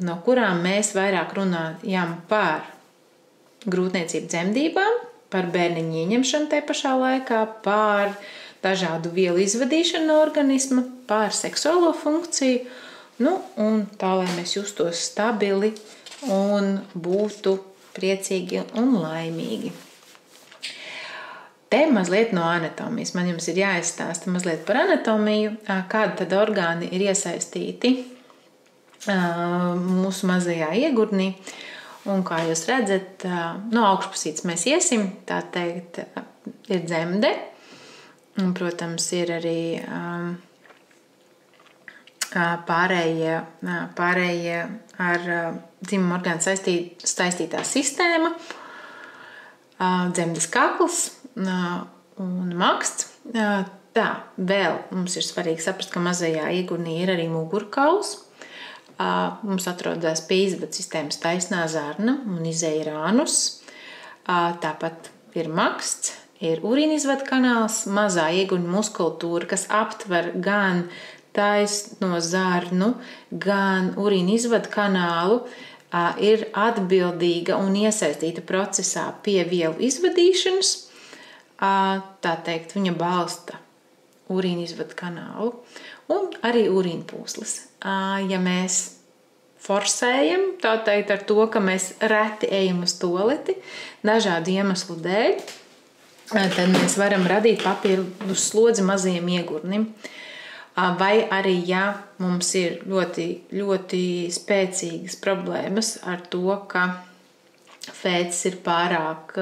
no kurām mēs vairāk runājam par grūtniecību dzemdībām, par bērniņu ieņemšanu tajā pašā laikā, par dažādu vielu izvadīšanu no organisma, par seksuālo funkciju, un tā, lai mēs justos stabili un būtu priecīgi un laimīgi. Te mazliet no anatomijas. Man jums ir jāizstāsta mazliet par anatomiju, kādi tad orgāni ir iesaistīti mūsu mazajā iegurnī. Un kā jūs redzat, no augšpusītes mēs iesim, tā teikt, ir dzemde. Un, protams, ir arī pārējie ar dzimumu orgānu saistītā sistēma, dzemdes kakls un maksts. Tā, vēl mums ir svarīgi saprast, ka mazajā iegurnī ir arī mugurkauls. Mums atrodas pie izvadu sistēmas taisnā zarna un izēja ir ānus. Tāpat ir maksts. Ir urīna izvadu kanāls, mazā iegurņa muskultūra, kas aptver gan taisno zarnu, gan urīna izvadu kanālu, ir atbildīga un iesaistīta procesā pie vielu izvadīšanas. Tā teikt, viņa balsta urīna izvadu kanālu un arī urīna pūslis. Ja mēs forsējam, tā teikt, ar to, ka mēs reti ejam uz tualeti, dažādu iemeslu dēļ, tad mēs varam radīt papildus slodzi mazajam iegurnim. Vai arī, ja mums ir ļoti, ļoti spēcīgas problēmas ar to, ka fēcis ir pārāk,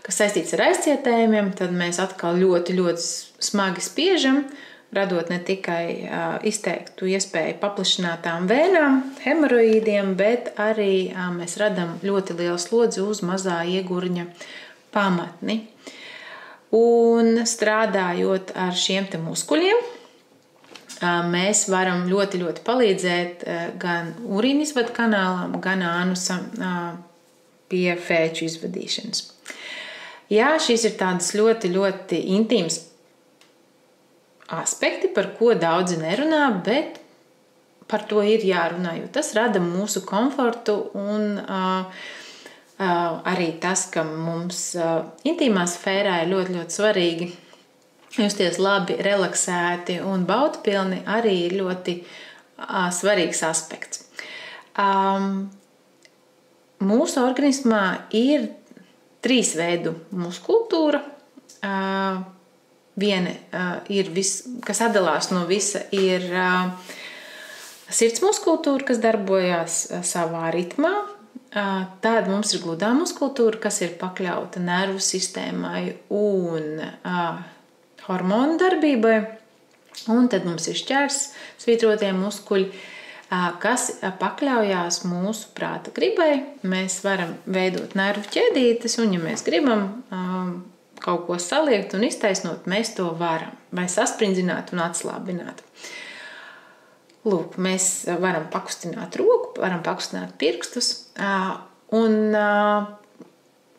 kas saistīts ar aizcietējumiem, tad mēs atkal ļoti, ļoti smagi spiežam, radot ne tikai izteiktu iespēju paplašinātām vēnām, hemoroīdiem, bet arī mēs radam ļoti lielu slodzi uz mazā iegurņa pamatni. Un strādājot ar šiem te muskuļiem, mēs varam ļoti, ļoti palīdzēt gan urīna izvadu kanālam, gan ānusam pie fēču izvadīšanas. Jā, šīs ir tādas ļoti, ļoti intīmas aspekti, par ko daudzi nerunā, bet par to ir jārunā, jo tas rada mūsu komfortu un arī tas, ka mums intīmā sfērā ir ļoti, ļoti svarīgi justies labi, relaksēti un baudpilni, arī ir ļoti svarīgs aspekts. Mūsu organismā ir 3 veidu muskultūra. Viena ir, kas atdalās no visa, ir sirds muskultūra, kas darbojās savā ritmā. Tāda mums ir gludā muskultūra, kas ir pakļauta nervu sistēmai un hormonu darbībai. Un tad mums ir šķērs svītrotie muskuļi, kas pakļaujās mūsu prāta gribai. Mēs varam veidot nervu ķēdītes, un ja mēs gribam kaut ko saliekt un iztaisnot, mēs to varam. Vai sasprindzināt un atslābināt. Lūk, mēs varam pakustināt roku, varam pakustināt pirkstus, un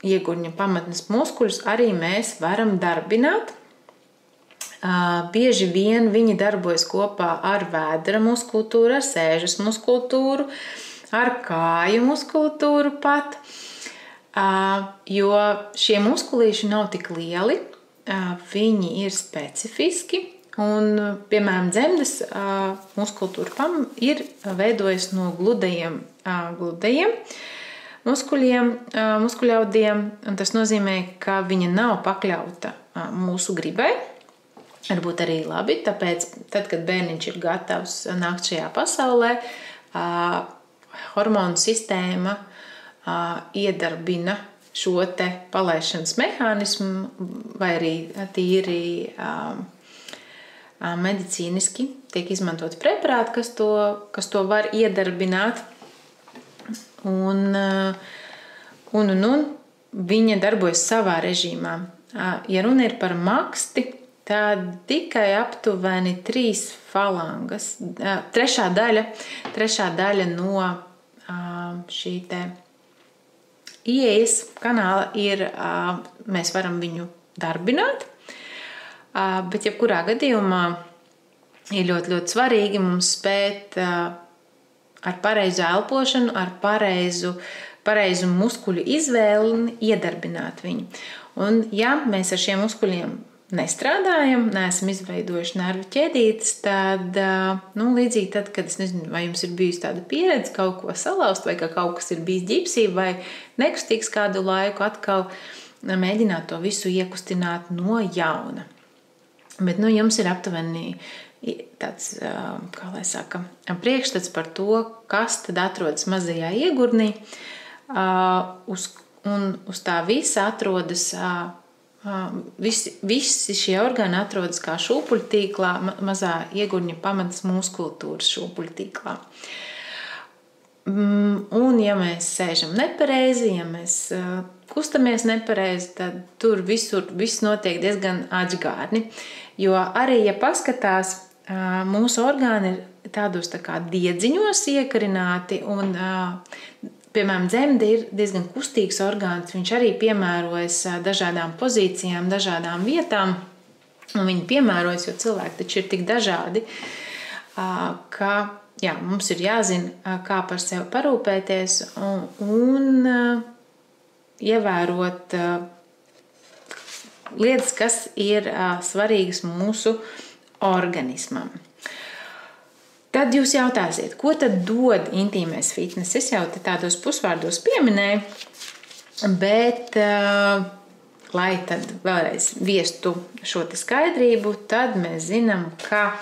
iegurņa pamatnes muskuļus arī mēs varam darbināt. Bieži vien viņi darbojas kopā ar vēdera muskultūru, ar sēžas muskultūru, ar kāju muskultūru pat, jo šie muskulīši nav tik lieli, viņi ir specifiski Un, piemēram, dzemdes muskultūra ir veidojas no gludajiem muskuļaudiem, un tas nozīmē, ka viņa nav pakļauta mūsu gribai. Varbūt arī labi, tāpēc tad, kad bērniņš ir gatavs nākt šajā pasaulē, hormonu sistēma iedarbina šo te palaišanas mehānismu, vai arī tīri medicīniski tiek izmantot preparāti, kas to var iedarbināt. Un viņa darbojas savā režīmā. Ja runa ir par maksti, tad tikai aptuveni 3 falangas, trešā daļa no šī te ieejas kanāla ir, mēs varam viņu darbināt. Bet jebkurā gadījumā ir ļoti, ļoti svarīgi mums spēt ar pareizu elpošanu, ar pareizu muskuļu izvēli iedarbināt viņu. Un ja mēs ar šiem muskuļiem nestrādājam, neesam izveidojuši nervu ķēdītes, tad, līdzīgi tad, kad es nezinu, vai jums ir bijusi tāda pieredze kaut ko salauzt, vai ka kaut kas ir bijis ģipsī, vai nekustīgs kādu laiku, atkal mēģināt to visu iekustināt no jauna. Bet jums ir aptuveni tāds, kā lai saka, priekšstats par to, kas tad atrodas mazajā iegurnī. Un uz tā visa atrodas, visi šie orgāni atrodas kā šūpuļtīklā, mazā iegurņa pamatas muskultūras šūpuļtīklā. Un ja mēs sēžam nepareizi, ja mēs kustamies nepareizi, tad tur visur viss notiek diezgan atžgārni. Jo arī, ja paskatās, mūsu orgāni ir tādos tā kā diedziņos iekarināti, un, piemēram, dzemde ir diezgan kustīgs orgāns, viņš arī piemērojas dažādām pozīcijām, dažādām vietām, un viņi piemērojas, jo cilvēki taču ir tik dažādi, ka mums ir jāzina, kā par sevi parūpēties un ievērot lietas, kas ir svarīgas mūsu organismam. Tad jūs jautāsiet, ko tad dod intīmais fitness? Es jau tādos pusvārdos pieminēju, bet, lai tad vēlreiz viestu šo skaidrību, tad mēs zinām, ka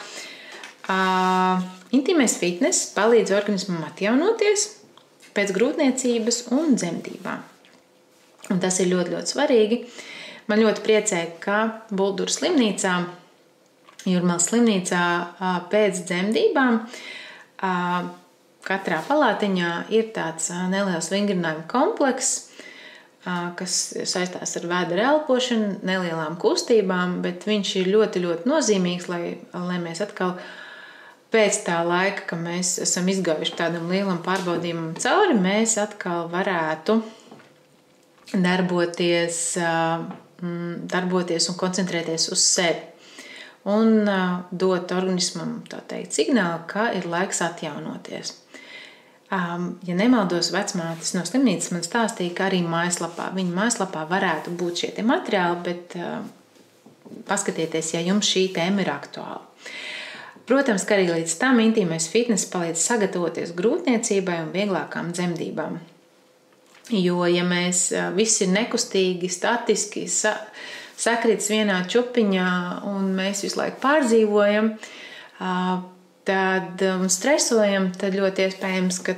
intīmais fitness palīdz organismam atjaunoties pēc grūtniecības un dzemdībām. Un tas ir ļoti, ļoti svarīgi. Man ļoti priecē, ka Bulduras slimnīcā, Jūrmalas slimnīcā pēc dzemdībām katrā palātiņā ir tāds neliels vingrinājuma komplekss, kas saistās ar vēdera elpošanu, nelielām kustībām, bet viņš ir ļoti, ļoti nozīmīgs, lai mēs atkal pēc tā laika, ka mēs esam izgājuši tādam lielam pārbaudījumam cauri, mēs atkal varētu darboties un koncentrēties uz sevi. Un dot organismam, tā teikt, signālu, ka ir laiks atjaunoties. Ja nemaldos, vecmātes no slimnīcas man stāstīja, ka arī viņa mājaslapā varētu būt šie materiāli, bet paskatieties, ja jums šī tēma ir aktuāla. Protams, ka arī līdz tam intīmais fitness palīdz sagatavoties grūtniecībai un vieglākām dzemdībām. Jo, ja mēs visi ir nekustīgi, statiski, sakrits vienā čupiņā un mēs visu laiku pārdzīvojam, tad stresojam, tad ļoti iespējams, ka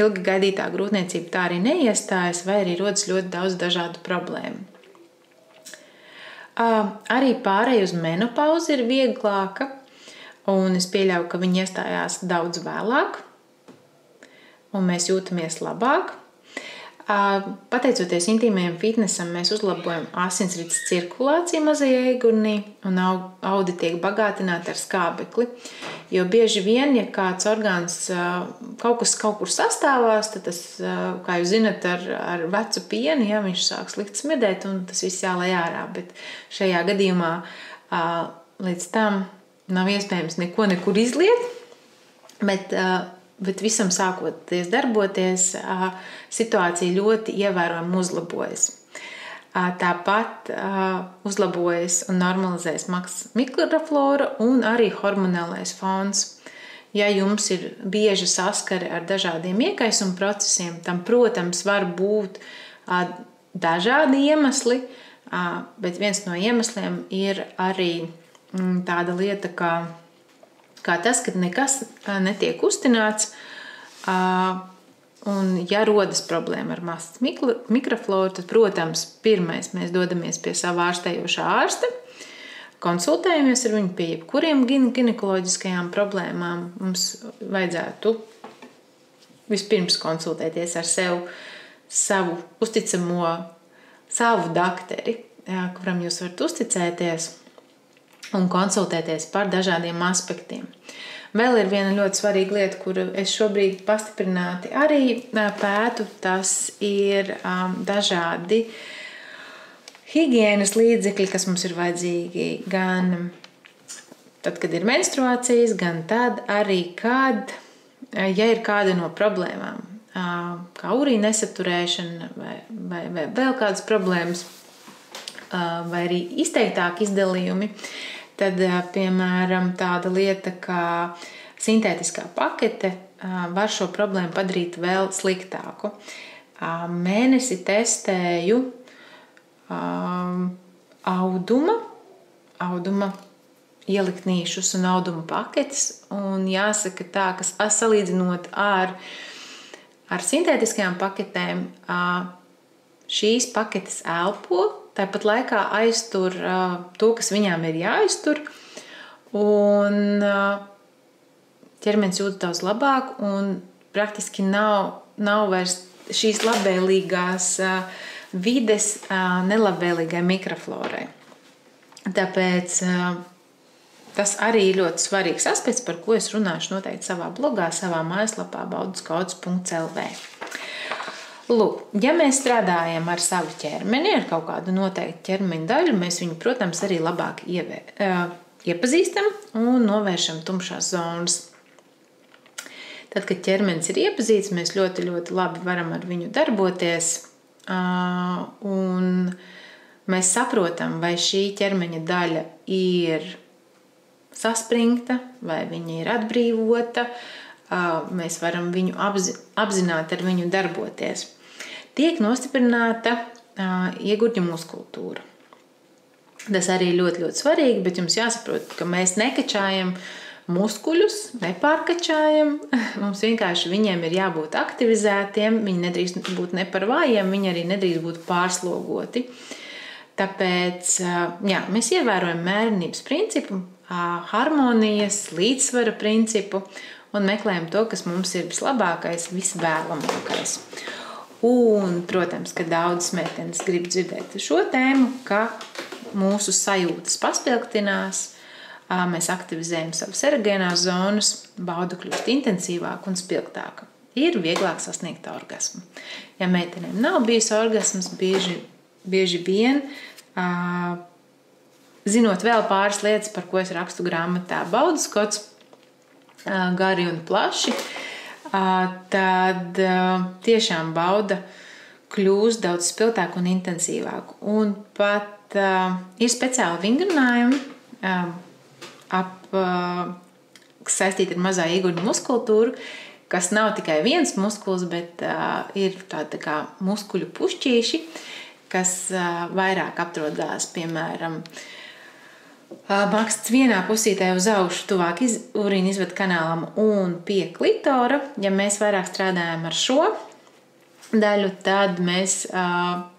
ilgi gaidītā grūtniecība tā arī neiestājas vai arī rodas ļoti daudz dažādu problēmu. Arī pārēj uz menopauzi ir vieglāka, un es pieļauju, ka viņi iestājās daudz vēlāk, un mēs jūtamies labāk. Pateicoties intīmajam fitnessam, mēs uzlabojam asinsrites cirkulāciju mazajā iegurnī un audi tiek bagātināti ar skābekli. Jo bieži vien, ja kāds orgāns kaut kur sastāvās, tad tas, kā jūs zinat, ar vecu pienu, viņš sāk slikti smedēt un tas viss jālai ārā. Bet šajā gadījumā līdz tam nav iespējams neko nekur izliet, bet visam sākoties darboties, situācija ļoti ievērojami uzlabojas. Tāpat uzlabojas un normalizējas mikroflora un arī hormonālais fons. Ja jums ir bieža saskare ar dažādiem iekaisuma procesiem, tam, protams, var būt dažādi iemesli, bet viens no iemesliem ir arī tāda lieta, kā tas, ka nekas netiek uztināts, un ja rodas problēma ar masas mikrofloru, tad, protams, pirmais mēs dodamies pie sava ārstējošā ārsta, konsultējamies ar viņu pie jebkuriem ginekoloģiskajām problēmām. Mums vajadzētu vispirms konsultēties ar savu uzticamo, savu dakteri, kuram jūs varat uzticēties un konsultēties par dažādiem aspektiem. Vēl ir viena ļoti svarīga lieta, kuru es šobrīd pastiprināti arī pētu, tas ir dažādi higienas līdzekļi, kas mums ir vajadzīgi gan tad, kad ir menstruācijas, gan tad arī, ja ir kāda no problēmām, kā urīna nesaturēšana vai vēl kādas problēmas, vai arī izteiktāk izdalījumi, tad, piemēram, tāda lieta kā sintētiskā pakete var šo problēmu padarīt vēl sliktāku. Mēnesi testēju auduma ieliktnīšus un auduma paketes, un jāsaka tā, ka salīdzinot ar sintētiskajām paketēm, šīs paketes elpo, tāpat laikā aiztur to, kas viņām ir jāaiztur, un ķermenis jūtas daudz labāk, un praktiski nav vairs šīs labvēlīgās vides nelabvēlīgai mikroflorai. Tāpēc tas arī ir ļoti svarīgs aspekts, par ko es runāšu noteikti savā blogā, savā mājaslapā bauduskauts.lv. Lūk, ja mēs strādājam ar savu ķermeni, ar kaut kādu noteiktu ķermeņa daļu, mēs viņu, protams, arī labāk iepazīstam un novēršam tumšās zonas. Tad, kad ķermenis ir iepazīts, mēs ļoti, ļoti labi varam ar viņu darboties, un mēs saprotam, vai šī ķermeņa daļa ir saspringta, vai viņa ir atbrīvota, mēs varam viņu apzināti ar viņu darboties. Tiek nostiprināta iegurņa muskultūra. Tas arī ļoti, ļoti svarīgi, bet jums jāsaprot, ka mēs nekačājam muskuļus, nepārkačājam. Mums vienkārši viņiem ir jābūt aktivizētiem, viņi nedrīkst būt ne par vājiem, viņi arī nedrīkst būt pārslogoti. Tāpēc mēs ievērojam mērenības principu, harmonijas, līdzsvara principu un meklējam to, kas mums ir vislabākais, visvēlamākais. Un, protams, ka daudzas meitenes grib dzirdēt šo tēmu, ka mūsu sajūtas paspilgtinās, mēs aktivizējam savas erogēnās zonas, bauda kļūst intensīvāka un spilgtāka. Ir vieglāk sasniegt orgasmu. Ja meitenēm nav bijis orgasms, bieži vien, zinot vēl pāris lietas, par ko es rakstu grāmatā Bauduskots, gari un plaši, tad tiešām bauda kļūst daudz spilgtāku un intensīvāku. Un pat ir speciāli vingrinājumi, kas saistīti ar mazā iegurņa muskultūru, kas nav tikai viens muskuls, bet ir tādi kā muskuļu pušķīši, kas vairāk atrodas, piemēram, maksts vienā pusītē uz augšu, tuvāk urīna izvada kanālam un pie klitora. Ja mēs vairāk strādājam ar šo daļu, tad mēs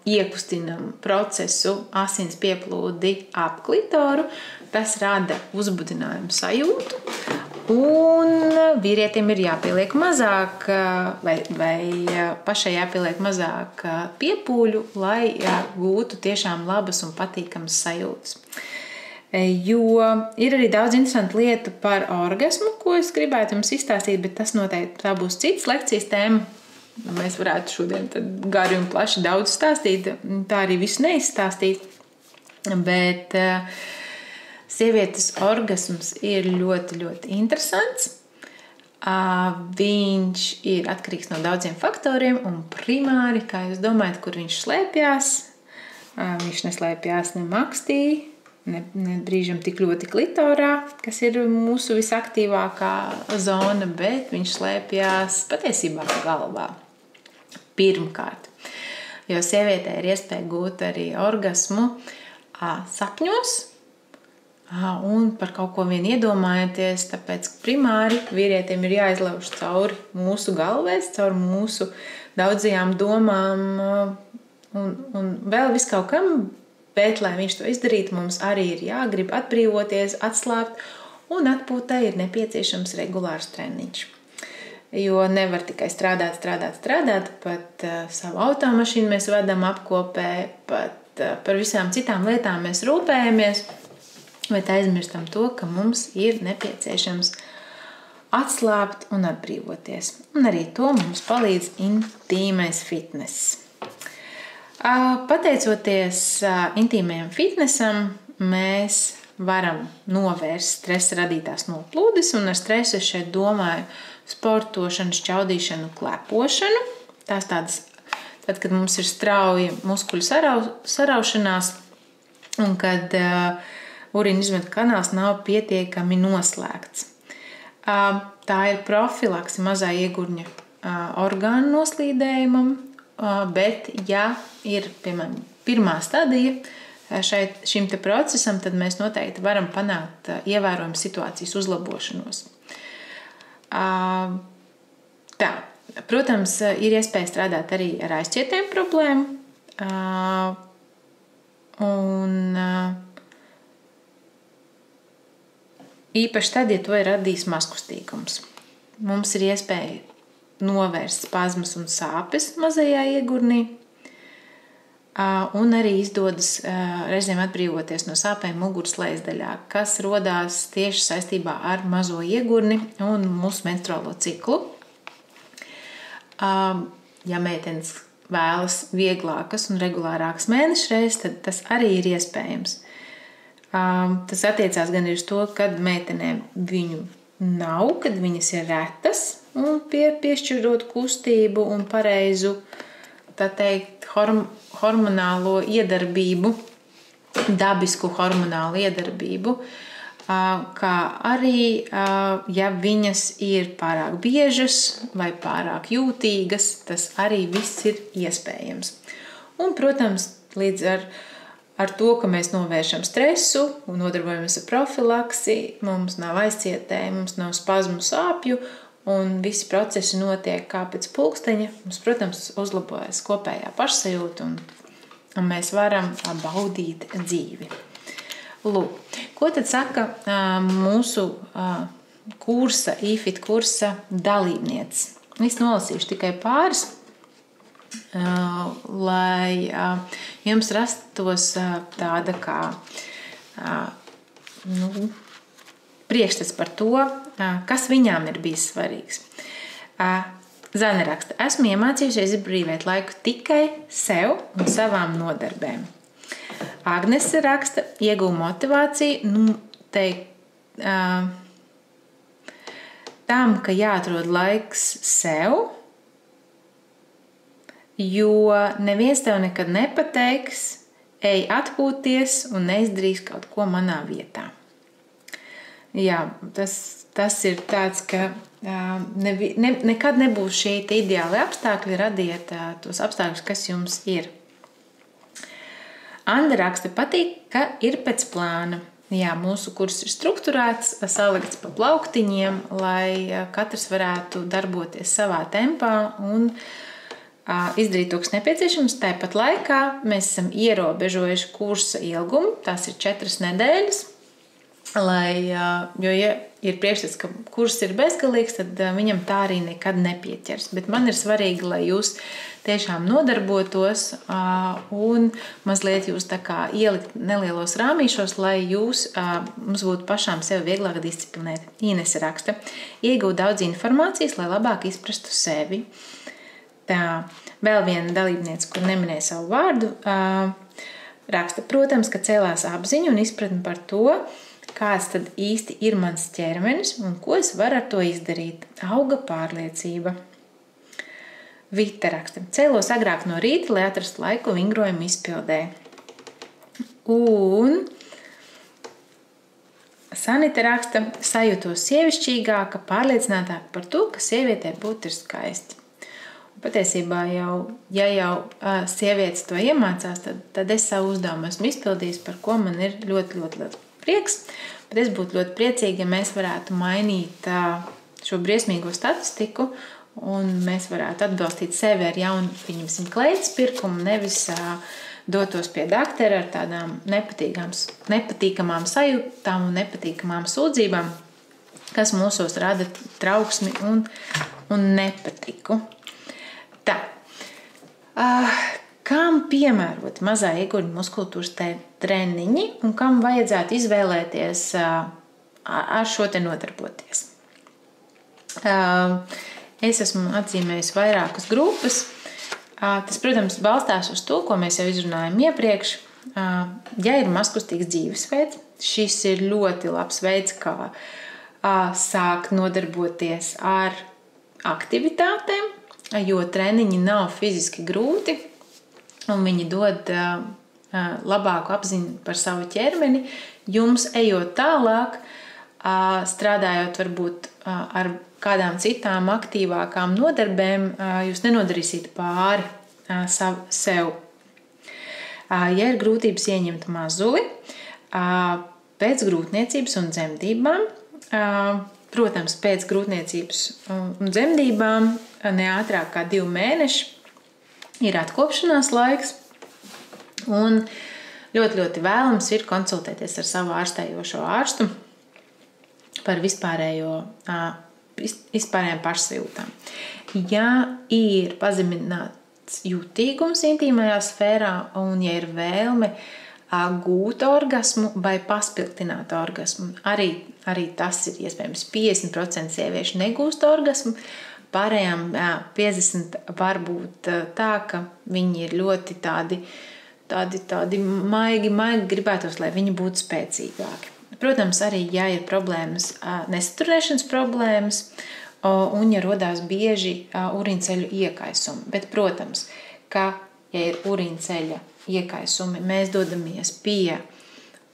iekustinam procesu asins pieplūdi ap klitoru. Tas rada uzbudinājumu sajūtu, un vīrietim ir jāpieliek mazāk vai pašai jāpieliek mazāk piepūļu, lai gūtu tiešām labas un patīkamas sajūtas. Jo ir arī daudz interesantu lietu par orgasmu, ko es gribētu jums izstāstīt, bet tas noteikti tā būs cits lekcijas tēma. Mēs varētu šodien tad gari un plaši daudz stāstīt, tā arī visu neizstāstīt, bet sievietes orgasms ir ļoti, ļoti interesants. Viņš ir atkarīgs no daudziem faktoriem un primāri, kā jūs domājat, kur viņš slēpjās? Viņš neslēpjās ne makstī, ne brīžam tik ļoti klitorā, kas ir mūsu visaktīvākā zona, bet viņš slēpjās patiesībā galvā. Pirmkārt, jo sievietē ir iespēja gūt arī orgasmu sapņos un par kaut ko vien iedomājoties, tāpēc primāri vīrietim ir jāizlauž cauri mūsu galvēs, cauri mūsu daudzajām domām un vēl viskaut kam, bet, lai viņš to izdarītu, mums arī ir jāgrib atbrīvoties, atslābt, un atpūtai ir nepieciešams regulārs treniņš. Jo nevar tikai strādāt, pat savu automašīnu mēs vedam apkopē, pat par visām citām lietām mēs rūpējamies, bet aizmirstam to, ka mums ir nepieciešams atslābt un atbrīvoties. Un arī to mums palīdz intīmais fitness. Pateicoties intīmajam fitnessam, mēs varam novērst stresa radītās noplūdes, un ar stresu es šeit domāju sportošanu, šķaudīšanu, klepošanu. Tās tādas, tad, kad mums ir strauja muskuļu saraušanās, un kad urīna izmetu kanāls nav pietiekami noslēgts. Tā ir profilakse mazā iegurņa orgānu noslīdējumam, bet, ja ir, piemēram, pirmā stadija šim te procesam, tad mēs noteikti varam panākt ievērojumu situācijas uzlabošanos. Tā, protams, ir iespēja strādāt arī ar aizķietēm problēmu, un īpaši tad, ja to ir radījis mazkustīgums. Mums ir iespēja novērst spazmas un sāpes mazajā iegurnī, un arī izdodas reizēm atbrīvoties no sāpēm muguras lejasdaļā, kas rodās tieši saistībā ar mazo iegurni un mūsu menstruālo ciklu. Ja meitenes vēlas vieglākas un regulārākas mēnešreizes, tad tas arī ir iespējams. Tas attiecās gan uz to, kad meitenēm viņu nav, kad viņas ir retas, un piešķirot kustību un pareizu, tā teikt, hormonālo iedarbību, dabisku hormonālu iedarbību, kā arī, ja viņas ir pārāk biežas vai pārāk jūtīgas, tas arī viss ir iespējams. Un, protams, līdz ar to, ka mēs novēršam stresu un nodarbojamies ar profilaksi, mums nav aizcietēji, mums nav spazmu sāpju, un visi procesi notiek kā pēc pulksteņa. Mums, protams, uzlabojas kopējā pašsajūta, un mēs varam baudīt dzīvi. Lūk, ko tad saka mūsu kursa, e-fit kursa dalībnieces? Es nolasīšu tikai pāris, lai jums rastos tāda kā priekšstats par to, kas viņām ir bijis svarīgs. Zane raksta, esmu iemācījusies izbrīvēt laiku tikai sev un savām nodarbēm. Agnese raksta, ieguvu motivāciju, tam, ka jāatrod laiks sev, jo neviens tev nekad nepateiks, ej atpūties un neizdarīs kaut ko manā vietā. Jā, tas ir tāds, ka nekad nebūs šī ideāli apstākļi, radiet tos apstākļus, kas jums ir. Anda raksta, patīk, ka ir pēc plāna. Jā, mūsu kurs ir strukturēts, salikts pa plauktiņiem, lai katrs varētu darboties savā tempā un izdarīt to, kas nepieciešams. Tāpat laikā mēs esam ierobežojuši kursa ilgumu, tās ir 4 nedēļas. Jo, ja ir priekšstats, ka kurs ir bezgalīgs, tad viņam tā arī nekad nepieķers. Bet man ir svarīgi, lai jūs tiešām nodarbotos un mazliet jūs tā kā ielikt nelielos rāmīšos, lai mums būtu pašām sevi vieglāk disciplinēt. Inese raksta, iegūt daudz informācijas, lai labāk izprastu sevi. Tā, vēl viena dalībniece, kur neminēja savu vārdu, raksta, protams, ka cēlās apziņa un izpratne par to, kāds tad īsti ir mans ķermenis un ko es varu ar to izdarīt. Auga pārliecība. Vita raksta. Cēlos agrāk no rīta, lai atrastu laiku vingrojumu izpildē. Un Sanita raksta, sajūtos sievišķīgāka, pārliecinātāka par to, ka sievietē būt ir skaisti. Patiesībā jau sievietes to iemācās, tad es savu uzdevumu esmu izpildījis, par ko man ir ļoti, ļoti prieks. Bet es būtu ļoti priecīga, ja mēs varētu mainīt šo briesmīgo statistiku un mēs varētu atbalstīt sevi ar jaunu, pieņemsim, kleitas pirkumu, nevis dotos pie daktera ar tādām nepatīkamām sajūtām un nepatīkamām sūdzībām, kas mūsos rada trauksmi un nepatiku. Tā. Kam piemērot mazā ieguļu muskultūras treniņi un kam vajadzētu izvēlēties ar šo te nodarboties? Es esmu atzīmējis vairākas grupas. Tas, protams, balstās uz to, ko mēs jau izrunājam iepriekš. Ja ir mazkustīgs dzīvesveids, šis ir ļoti labs veids, kā sākt nodarboties ar aktivitātēm, jo treniņi nav fiziski grūti un viņi dod labāku apziņu par savu ķermeni. Jums ejot tālāk, strādājot varbūt ar kādām citām aktīvākām nodarbēm, jūs nenodarīsiet pāri sev. Ja ir grūtības ieņemt mazuli, pēc grūtniecības un dzemdībām, protams, pēc grūtniecības un dzemdībām ne ātrāk kā 2 mēneši ir atkopšanās laiks, un ļoti, ļoti vēlams ir konsultēties ar savu ārstējošo ārstu par vispārējām pašsajūtām. Ja ir pazemināts jutīgums intīmajā sfērā un ja ir vēlme gūt orgasmu vai paspilgtināt orgasmu, arī tas ir iespējams. 50% sieviešu negūst orgasmu, pārējām 50% var būt tā, ka viņi ir ļoti tādi maigi, gribētos, lai viņi būtu spēcīgāki. Protams, arī, ja ir problēmas, nesaturēšanas problēmas un ja rodās bieži urīnceļu iekaisumi. Bet, protams, ka, ja ir urīnceļa iekaisumi, mēs dodamies pie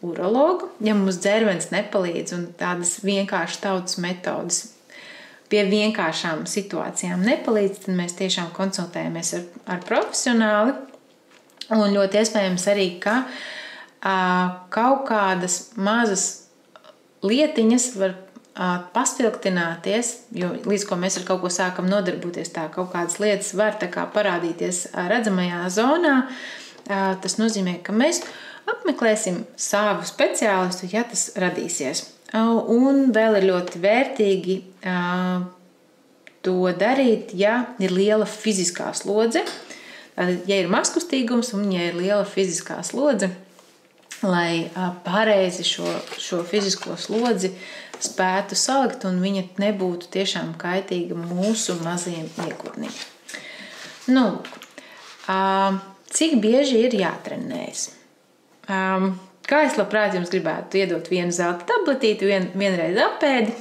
urologa. Ja mums dzērvens nepalīdz un tādas vienkāršas tautas metodas pie vienkāršām situācijām nepalīdz, tad mēs tiešām konsultējamies ar profesionāli. Un ļoti iespējams arī, ka kaut kādas mazas lietiņas var paspilgtināties, jo līdz ko mēs ar kaut ko sākam nodarboties, tā kaut kādas lietas var tā kā parādīties redzamajā zonā. Tas nozīmē, ka mēs apmeklēsim savu speciālistu, ja tas radīsies. Un vēl ir ļoti vērtīgi to darīt, ja ir liela fiziskā slodze. Ja ir mazkustīgums un ja ir liela fiziskā slodze, lai pareizi šo fizisko slodzi spētu salikt un viņa nebūtu tiešām kaitīga mūsu mazajiem iegurnim. Cik bieži ir jātrenējas? Kā es labprāt jums gribētu iedot vienu zelta tabletīti, vienreiz apēdi,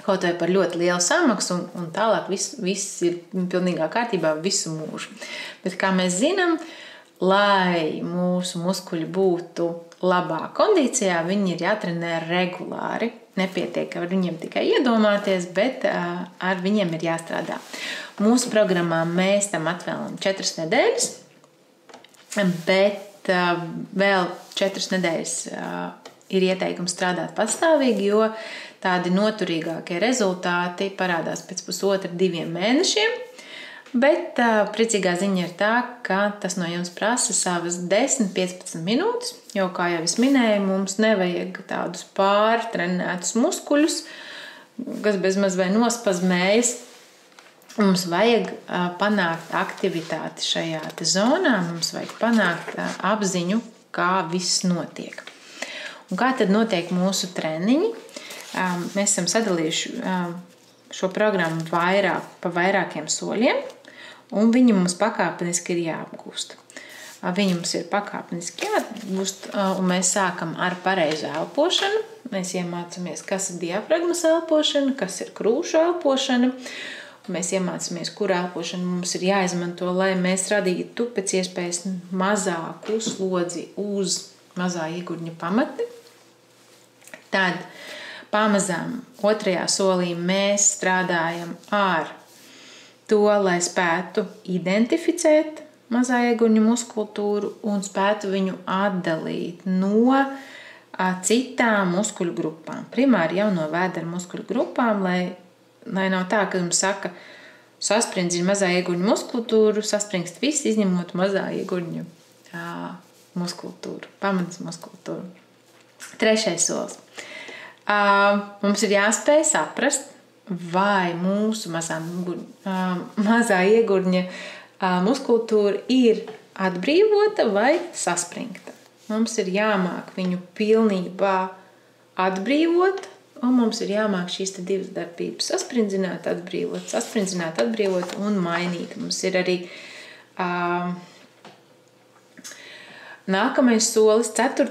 kaut vai par ļoti lielu samaksu, un tālāk viss ir pilnīgā kārtībā visu mūžu. Bet, kā mēs zinām, lai mūsu muskuļi būtu labā kondīcijā, viņi ir jātrenē regulāri. Nepietiek ar viņiem tikai iedomāties, bet ar viņiem ir jāstrādā. Mūsu programmā mēs tam atvēlam 4 nedēļas, bet vēl 4 nedēļas ir ieteikums strādāt patstāvīgi, jo tādi noturīgākie rezultāti parādās pēc 1,5–2 mēnešiem. Bet priecīgā ziņa ir tā, ka tas no jums prasa savas 10–15 minūtes, jo, kā jau es minēju, mums nevajag tādus pārtrenētus muskuļus, kas bezmaz vai nospazmējas. Mums vajag panākt aktivitāti šajā zonā, mums vajag panākt apziņu, kā viss notiek. Un kā tad notiek mūsu treniņi? Mēs esam sadalījuši šo programmu pa vairākiem soļiem, un viņi mums pakāpeniski ir jāapgūst. Viņi mums ir pakāpeniski jāapgūst, un mēs sākam ar pareizu elpošanu. Mēs iemācāmies, kas ir diafragmas elpošana, kas ir krūšu elpošana. Mēs iemācāmies, kur elpošana mums ir jāizmanto, lai mēs radītu pēc iespējas mazāku slodzi uz mazā iegurņa pamatni. Tad pamazām otrajā solī mēs strādājam ar to, lai spētu identificēt mazā iegurņa muskultūru un spētu viņu atdalīt no citām muskuļu grupām. Primāri jau no vēdera muskuļu grupām, lai nav tā, ka jums saka, sasprindzina mazā iegurņa muskultūru, saspringst viss, izņemot mazā iegurņa muskultūru, pamatas muskultūru. Trešais solis. Mums ir jāspēj saprast, vai mūsu mazā iegurņa muskultūra ir atbrīvota vai saspringta. Mums ir jāmāk viņu pilnībā atbrīvot, un mums ir jāmāk šīs divas darbības saspringzināt, atbrīvot un mainīt. Mums ir arī nākamais solis, 4.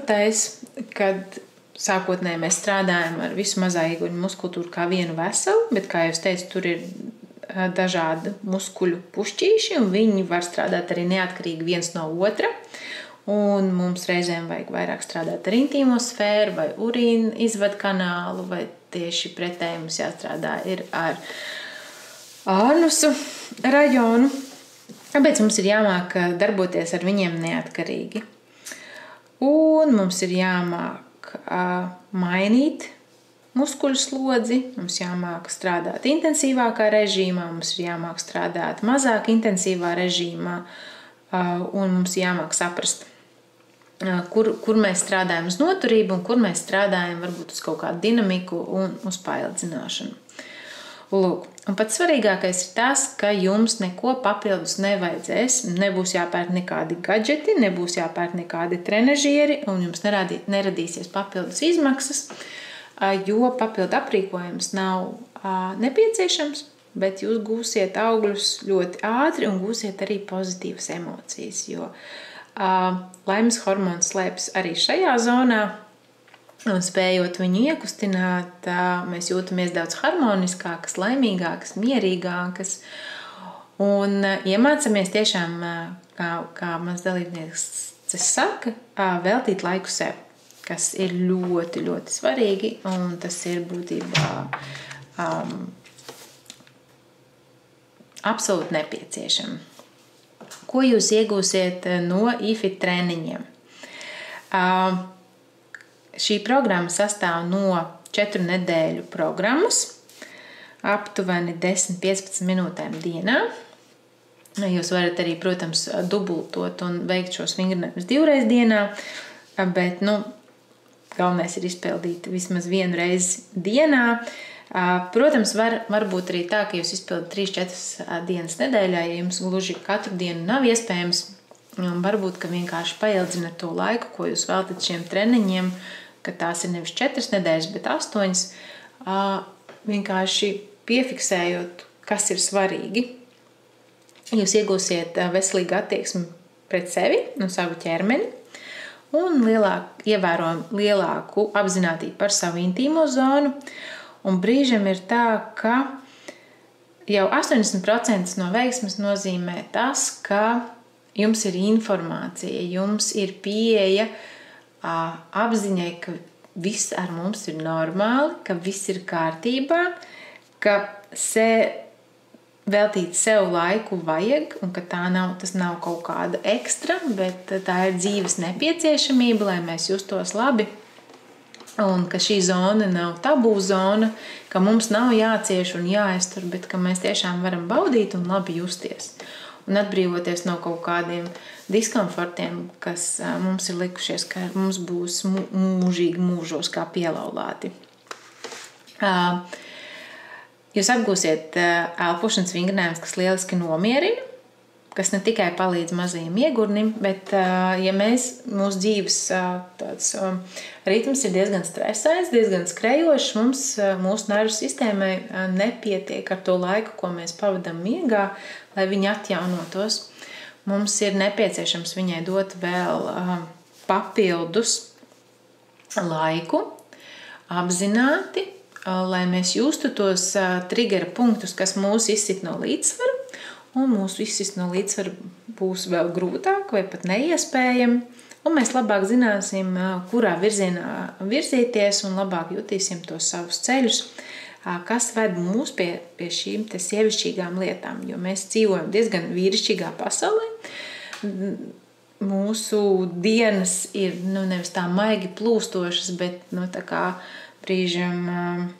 kad sākotnēji mēs strādājam ar visu mazā iegurņa muskultūru kā vienu veselu, bet, kā jau es teicu, tur ir dažādi muskuļu pušķīši, un viņi var strādāt arī neatkarīgi viens no otra. Un mums reizēm vajag vairāk strādāt ar intīmo sfēru vai urīna izvadu kanālu, vai tieši pretēji mums jāstrādā ir ar ānusu rajonu. Tāpēc mums ir jāmāk darboties ar viņiem neatkarīgi. Un mums ir jāmāk mainīt muskuļu slodzi, mums jāmāk strādāt intensīvākā režīmā, mums ir jāmāk strādāt mazāk intensīvā režīmā, un mums jāmāk saprast, kur mēs strādājam uz noturību un kur mēs strādājam varbūt uz kaut kādu dinamiku un uz paildzināšanu. Lūk, un pats svarīgākais ir tas, ka jums neko papildus nevajadzēs, nebūs jāpērk nekādi gadžeti, nebūs jāpērk nekādi trenažieri un jums neradīsies papildus izmaksas, jo papildu aprīkojums nav nepieciešams, bet jūs gūsiet augļus ļoti ātri un gūsiet arī pozitīvas emocijas, jo laimes hormons slēpjas arī šajā zonā, un spējot viņu iekustināt, mēs jūtamies daudz harmoniskākas, laimīgākas, mierīgākas, un iemācāmies tiešām, kā mans dalībnieks saka, veltīt laiku sev, kas ir ļoti, ļoti svarīgi, un tas ir būtībā absolūti nepieciešami. Ko jūs iegūsiet no IFIT treniņiem? Šī programma sastāv no 4 nedēļu programmas, aptuveni 10-15 minūtēm dienā. Jūs varat arī, protams, dubultot un veikt šos vingrinājumus 2 reizes dienā, bet, galvenais ir izpildīt vismaz 1 reizi dienā. Protams, var būt arī tā, ka jūs izpildat 3-4 dienas nedēļā, ja jums gluži katru dienu nav iespējams, un varbūt, ka vienkārši paildzināt to laiku, ko jūs veltat šiem treniņiem, ka tās ir nevis 4 nedēļas, bet 8, vienkārši piefiksējot, kas ir svarīgi. Jūs iegūsiet veselīgu attieksmi pret sevi un savu ķermeni, un ievērojami lielāku apzinātību par savu intīmo zonu. Un brīžam ir tā, ka jau 80% no veiksmes nozīmē tas, ka jums ir informācija, jums ir pieeja apziņai, ka viss ar mums ir normāli, ka viss ir kārtībā, ka veltīt sev laiku vajag, un ka tas nav kaut kāda ekstra, bet tā ir dzīves nepieciešamība, lai mēs justos labi. Un ka šī zona nav tabū zona, ka mums nav jācieš un jāiztur, bet ka mēs tiešām varam baudīt un labi justies. Un atbrīvoties no kaut kādiem diskomfortiem, kas mums ir likušies, ka mums būs mūžīgi mūžos kā pielaulāti. Jūs apgūsiet elpošanas vingrinājumus, kas lieliski nomierina, kas ne tikai palīdz mazajam iegurnim, bet ja mūsu dzīves ritms ir diezgan stresains, diezgan skrejošs, mūsu nervu sistēmai nepietiek ar to laiku, ko mēs pavadam miegā, lai viņi atjaunotos. Mums ir nepieciešams viņai dot vēl papildus laiku, apzināti, lai mēs justu tos trigera punktus, kas mūs izsit no līdzsvaru, un mūsu izsist no līdzsvaru būs vēl grūtāk vai pat neiespējami, un mēs labāk zināsim, kurā virzienā virzīties un labāk jutīsim tos savus ceļus, kas ved mūs pie šīm te sievišķīgām lietām, jo mēs dzīvojam diezgan vīrišķīgā pasaulē. Mūsu dienas ir nevis tā maigi plūstošas, bet tā kā brīžam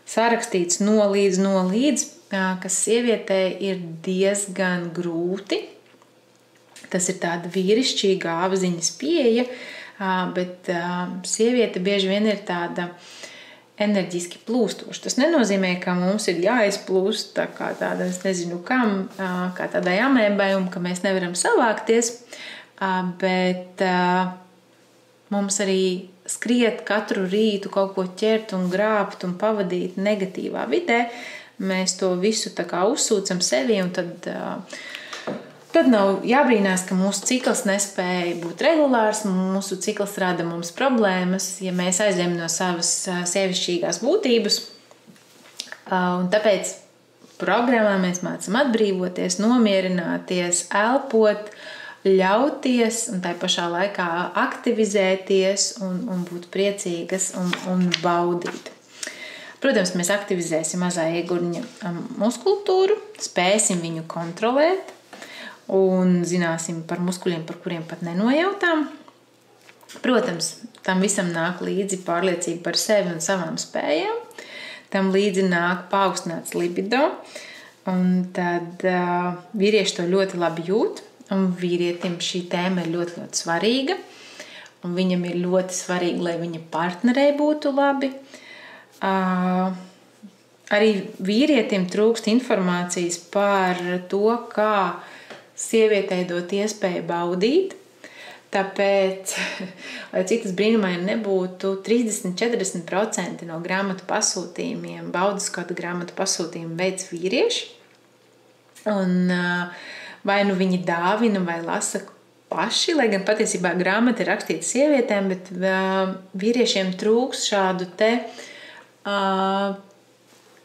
sarakstīts no līdz, kas sievietei ir diezgan grūti. Tas ir tāda vīrišķīga apziņas pieeja, bet sieviete bieži vien ir tāda enerģiski plūstoša. Tas nenozīmē, ka mums ir jāizplūst tā kā tāda, es nezinu kam, kā tādai amēbai, un ka mēs nevaram savākties, bet mums arī skriet katru rītu kaut ko ķert un grābt un pavadīt negatīvā vidē. Mēs to visu tā kā uzsūcam sevi, un tad nav jābrīnās, ka mūsu cikls nespēja būt regulārs, mūsu cikls rada mums problēmas, ja mēs aizējam no savas sievišķīgās būtības. Un tāpēc programmā mēs mācam atbrīvoties, nomierināties, elpot, ļauties un tai pašā laikā aktivizēties un būt priecīgas un baudīt. Protams, mēs aktivizēsim mazā iegurņa muskultūru, spēsim viņu kontrolēt, un zināsim par muskuļiem, par kuriem pat nenojautām. Protams, tam visam nāk līdzi pārliecība par sevi un savām spējām. Tam līdzi nāk paaugstināts libido, un tad vīrieši to ļoti labi jūt, un vīrietim šī tēma ir ļoti, ļoti svarīga, un viņam ir ļoti svarīgi, lai viņa partnerei būtu labi. Arī vīrietim trūkst informācijas par to, kā sievietei dot iespēju baudīt, tāpēc, lai cik tas brīnumaini nebūtu, 30–40% no grāmatu pasūtījumiem, baudas kādu grāmatu pasūtījumu veids vīrieši, un vai nu viņi dāvina vai lasa paši, lai gan patiesībā grāmata ir rakstīta sievietēm, bet vīriešiem trūks šādu te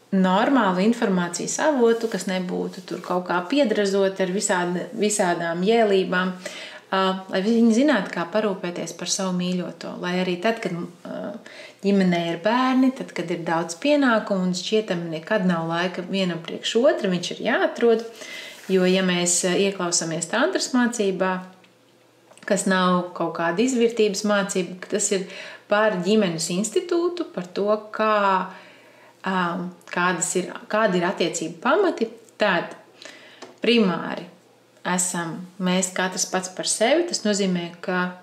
normālu informācijas avotu, kas nebūtu tur kaut kā piedrazot ar visādām jēlībām, lai viņi zinātu, kā parūpēties par savu mīļoto. Lai arī tad, kad ģimenē ir bērni, tad, kad ir daudz pienākumu un šķietami nekad nav laika vienam priekš otra, viņš ir jāatrod, jo, ja mēs ieklausāmies tantras mācībā, kas nav kaut kāda izvērtības mācība, tas ir par ģimenes institūtu, par to, kādi ir attiecību pamati, tad primāri esam mēs katrs pats par sevi. Tas nozīmē, ka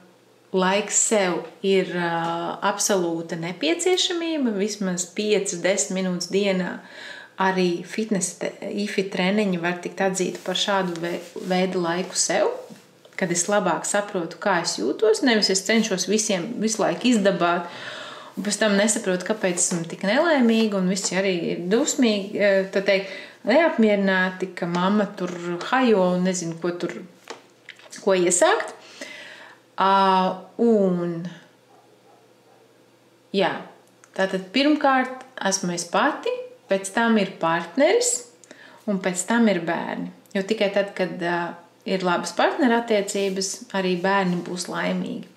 laiks sev ir absolūta nepieciešamība, vismaz 5–10 minūtes dienā. Arī fitnesa IFIT treniņi var tikt atzīti par šādu veidu laiku sev, kad es labāk saprotu, kā es jūtos, nevis es cenšos visu laiku izdabāt, un pēc tam nesaprotu, kāpēc esmu tik nelaimīga, un visi arī ir dusmīgi, tad teikt, neapmierināti, ka mamma tur hajo un nezinu, ko iesākt. Tātad pirmkārt esmu es pati, pēc tam ir partneris, un pēc tam ir bērni. Jo tikai tad, kad ir labas partnerattiecības, arī bērni būs laimīgi.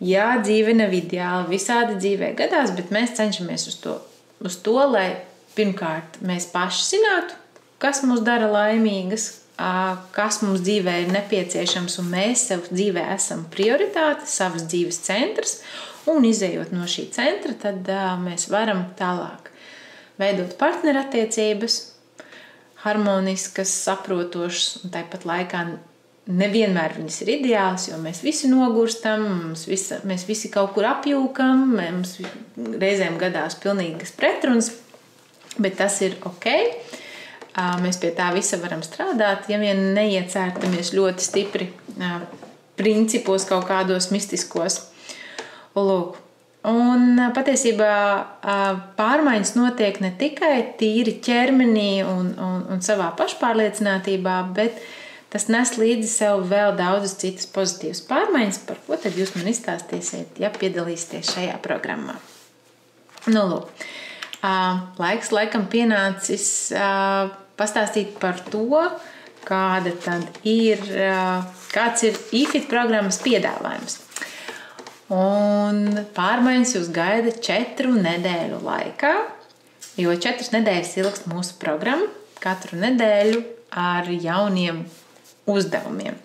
Jā, dzīve nav ideāla, visādi dzīvē gadās, bet mēs cenšamies uz to, lai pirmkārt mēs paši zinātu, kas mūs dara laimīgas, kas mums dzīvē ir nepieciešams, un mēs sev dzīvē esam prioritāte, savas dzīves centrs, un izējot no šī centra, tad mēs varam tālāk veidot partnerattiecības, harmoniskas, saprotošas, un tāpat laikā nevienmēr viņas ir ideāls, jo mēs visi nogurstam, mēs visi kaut kur apjūkam, mums reizēm gadās pilnīgas pretrunas, bet tas ir ok. Mēs pie tā visa varam strādāt, ja vien neiecērtamies ļoti stipri principos kaut kādos mistiskos. Lūk. Un patiesībā pārmaiņas notiek ne tikai tīri ķermenī un savā pašpārliecinātībā, bet tas nes līdzi sev vēl daudzas citas pozitīvas pārmaiņas, par ko tad jūs man izstāstīsiet, ja piedalīsieties šajā programmā. Lūk, laiks laikam pienācis pastāstīt par to, kāds ir IFIT programmas piedāvājums. Un pārmaiņas jūs gaida 4 nedēļu laikā, jo 4 nedēļas ilgst mūsu programma, katru nedēļu ar jauniem uzdevumiem.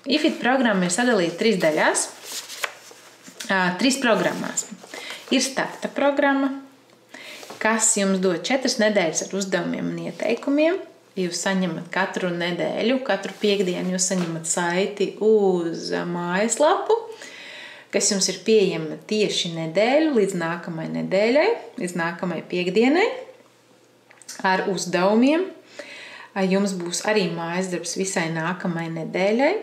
IFIT programma ir sadalīta 3 daļās, 3 programmās. Ir starta programma, kas jums dod 4 nedēļas ar uzdevumiem un ieteikumiem. Jūs saņemat katru nedēļu, katru piekdienu jūs saņemat saiti uz mājaslapu, kas jums ir pieejama tieši nedēļu līdz nākamai nedēļai, līdz nākamai piekdienai ar uzdevumiem. Jums būs arī mājasdarbs visai nākamai nedēļai.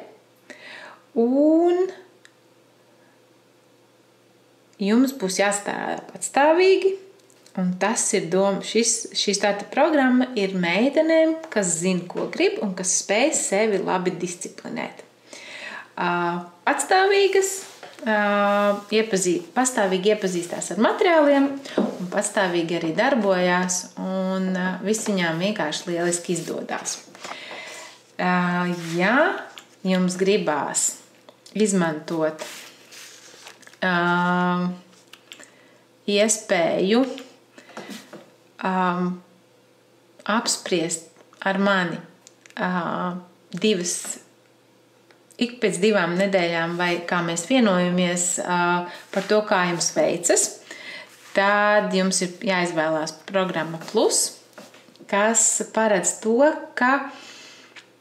Un jums būs jāstrādā patstāvīgi. Un tas ir doma, šī starta programma ir meitenēm, kas zina, ko grib un kas spēj sevi labi disciplinēt. Patstāvīgas, pastāvīgi iepazīstās ar materiāliem un pastāvīgi arī darbojās un viss viņām vienkārši lieliski izdodās. Ja jums gribās izmantot iespēju apspriest ar mani ik pēc 2 nedēļām, vai kā mēs vienojamies par to, kā jums veicas, tad jums ir jāizvēlās programma Plus, kas paredz to, ka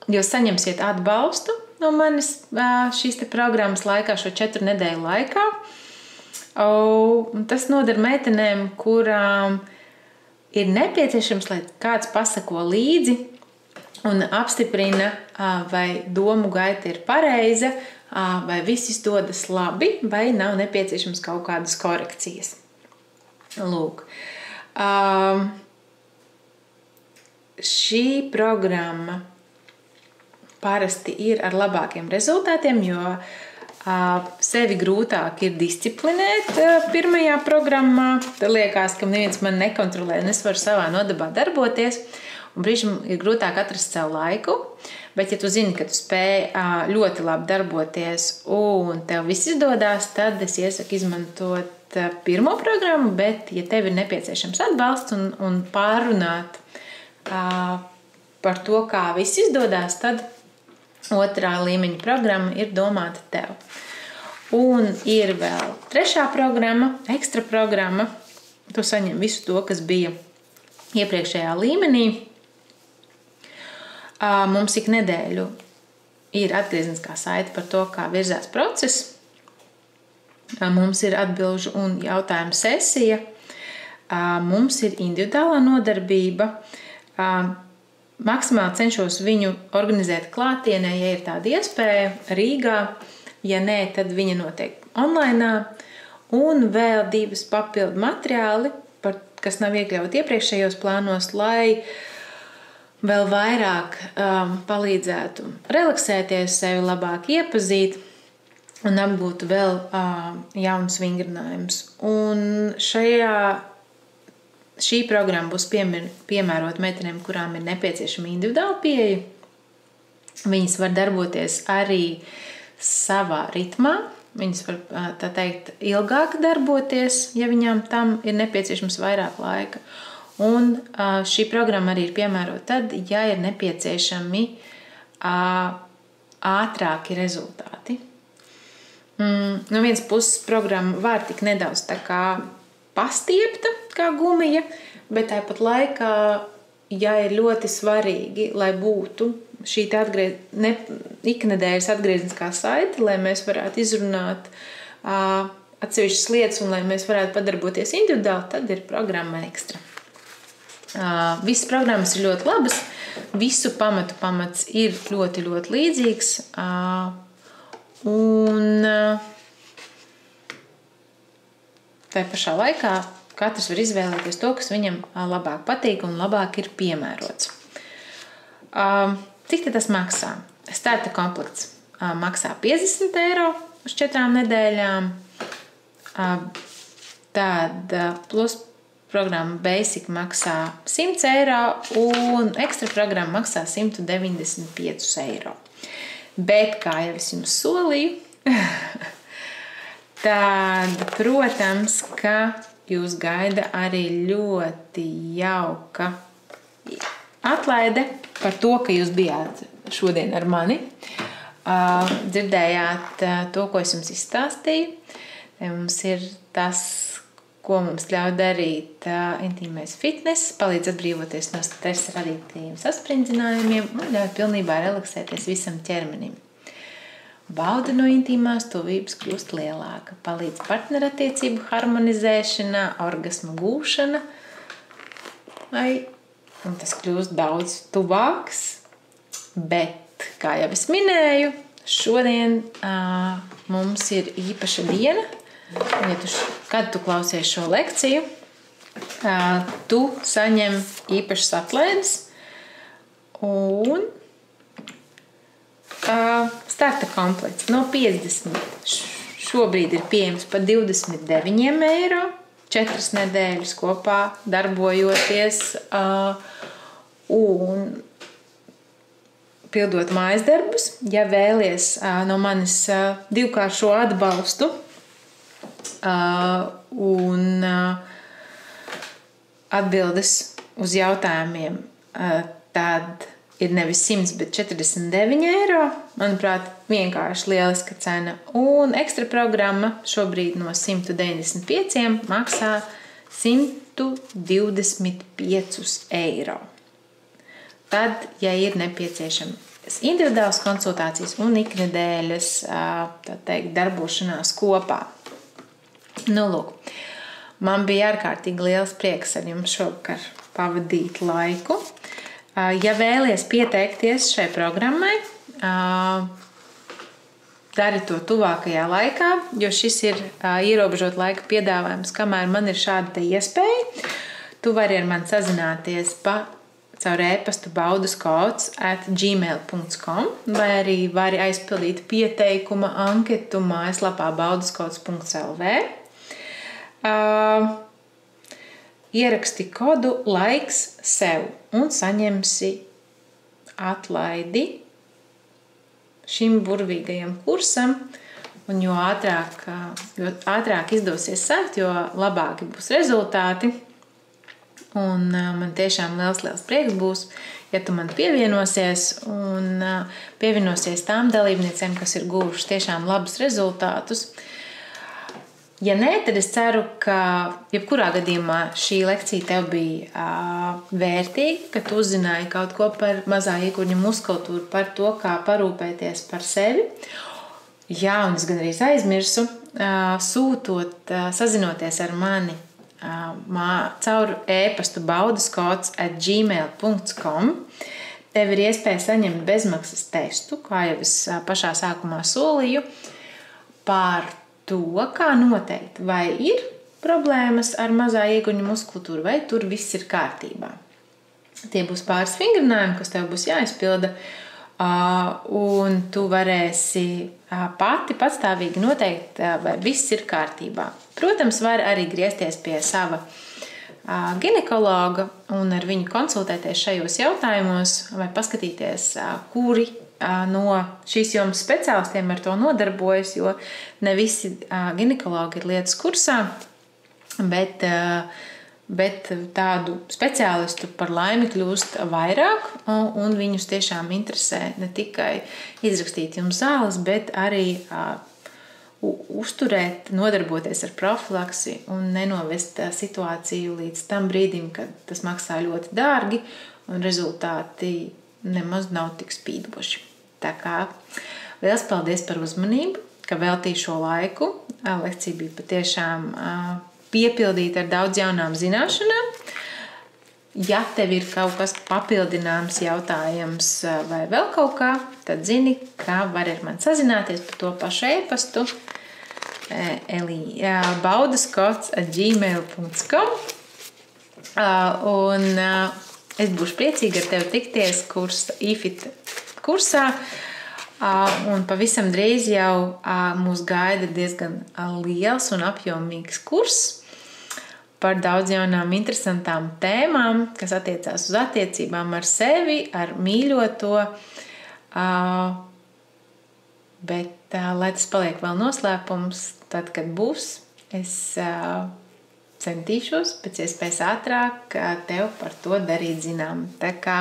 jūs saņemsiet atbalstu no manis šīs te programmas laikā, šo 4 nedēļu laikā. Tas noder meitenēm, kurām ir nepieciešams, lai kāds pasako līdzi un apstiprina, vai domu gaita ir pareiza, vai viss izdodas labi, vai nav nepieciešams kaut kādas korekcijas. Lūk. Šī programma parasti ir ar labākiem rezultātiem, jo sevi grūtāk ir disciplinēt pirmajā programmā. Tad liekas, ka neviens man nekontrolē un es varu savā nodabā darboties. Un brīžam ir grūtāk atrast sev laiku. Bet, ja tu zini, ka tu spēj ļoti labi darboties un tev viss izdodās, tad es iesaku izmantot pirmo programmu. Bet, ja tev ir nepieciešams atbalsts un pārunāt par to, kā viss izdodās, tad otrā līmeņa programma ir domāta tev. Un ir vēl 3. programma, ekstra programma. Tu saņem visu to, kas bija iepriekšējā līmenī. Mums ik nedēļu ir atgriezniskā saite par to, kā virzās process. Mums ir atbilžu un jautājumu sesija. Mums ir individuālā nodarbība. Maksimāli cenšos viņu organizēt klātienē, ja ir tāda iespēja, Rīgā. Ja nē, tad viņa notiek online. Un vēl 2 papildu materiāli, kas nav iekļauti iepriekšējos plānos, lai vēl vairāk palīdzētu relaksēties, sevi labāk iepazīt un apgūtu vēl jauns vingrinājumus. Un šī programma būs piemērota meitenēm, kurām ir nepieciešama individuāla pieeja. Viņas var darboties arī savā ritmā. Viņas var, tā teikt, ilgāk darboties, ja viņām tam ir nepieciešams vairāk laika. Un šī programma arī ir piemērota tad, ja ir nepieciešami ātrāki rezultāti. No vienas puses programma var tik nedaudz tā kā pastiepta, kā gumija, bet tāpat laikā, ja ir ļoti svarīgi, lai būtu šī iknedēļas atgriezniskā saite, lai mēs varētu izrunāt atsevišķas lietas un lai mēs varētu padarboties individuāli, tad ir programma ekstra. Visas programmas ir ļoti labas, visu pamats ir ļoti, ļoti līdzīgs. Un tā pašā laikā katrs var izvēlēties to, kas viņam labāk patīk un labāk ir piemērots. Cik tas maksā? Starta komplekts maksā 50 eiro uz 4 nedēļām. Tad plus programma Basic maksā 100 eiro un ekstra programma maksā 195 eiro. Bet, kā jau es jums solīju, tad, protams, ka jūs gaida arī ļoti jauka atlaide par to, ka jūs bijāt šodien ar mani. Dzirdējāt to, ko es jums izstāstīju. Mums ir tas, ko mums ļauj darīt intīmais fitness, palīdz atbrīvoties no stresa radītajiem saspringzinājumiem un ļauj pilnībā relaksēties visam ķermenim. Bauda no intīmās tuvības kļūst lielāka, palīdz partnerattiecību harmonizēšanā, orgasmu gūšana, un tas kļūst daudz tuvāks, bet, kā jau es minēju, šodien mums ir īpaša diena. Kad tu klausies šo lekciju, tu saņem īpašas atlaides un starta komplekts no 50. Šobrīd ir pieejams par 29 eiro, 4 nedēļas kopā darbojoties un pildot mājas darbus. Ja vēlies no manis divkāršo atbalstu, un atbildes uz jautājumiem, tad ir nevis 100, bet 49 eiro. Manuprāt, vienkārši lieliska cena. Un ekstra programma šobrīd no 195 maksā 125 eiro. Tad, ja ir nepieciešams individuālas konsultācijas un iknedēļas, tā teikt, darbošanās kopā. Lūk, man bija ārkārtīgi liels prieks ar jums šovakar pavadīt laiku. Ja vēlies pieteikties šai programmai, dari to tuvākajā laikā, jo šis ir ierobežot laika piedāvājums, kamēr man ir šāda te iespēja. Tu vari ar mani sazināties caur e-pastu baudaskods@gmail.com vai arī vari aizpildīt pieteikuma anketu mājaslapā baudaskods.lv. Ieraksti kodu laiks sev un saņemsi atlaidi šim burvīgajam kursam. Un jo ātrāk izdosies sākt, jo labāki būs rezultāti. Un man tiešām liels prieks būs, ja tu man pievienosies un pievienosies tām dalībniecēm, kas ir guvušas tiešām labus rezultātus. Ja nē, tad es ceru, ka jebkurā gadījumā šī lekcija tev bija vērtīga, ka tu uzzināji kaut ko par mazā iekurņa muskultūru, par to, kā parūpēties par sevi. Jā, un es gan arī aizmirsu, sazinoties ar mani caur e-pastu baudaskods@gmail.com. Tev ir iespēja saņemt bezmaksas testu, kā jau es pašā sākumā solīju, par to, kā noteikt, vai ir problēmas ar mazā ieguņa muskultūru, vai tur viss ir kārtībā. Tie būs pāris vingrinājumi, kas tev būs jāizpilda, un tu varēsi pati patstāvīgi noteikt, vai viss ir kārtībā. Protams, var arī griezties pie sava ginekologa un ar viņu konsultēties šajos jautājumos, vai paskatīties, kuri no šīs jomas speciālistiem ar to nodarbojas, jo ne visi ginekologi ir lietas kursā, bet tādu speciālistu par laimi kļūst vairāk, un viņus tiešām interesē ne tikai izrakstīt jums zāles, bet arī uzturēt, nodarboties ar profilaksi un nenovest situāciju līdz tam brīdim, kad tas maksā ļoti dārgi un rezultāti nemaz nav tik spīdoši. Tā kā liels paldies par uzmanību, ka veltīju šo laiku. Lekcija bija patiešām piepildīta ar daudz jaunām zināšanām. Ja tev ir kaut kas papildināms jautājums vai vēl kaut kā, tad zini, ka var ar mani sazināties par to pašu e-pastu baudaskods@gmail.com. Un es būšu priecīga ar tevi tikties e-fit kursā. Un pavisam drīz jau mūs gaida diezgan liels un apjomīgs kurs par daudz jaunām interesantām tēmām, kas attiecās uz attiecībām ar sevi, ar mīļoto, Bet, lai tas paliek vēl noslēpums, tad, kad būs, es centīšos pēc iespējas ātrāk tev par to darīt zinām. Tā kā,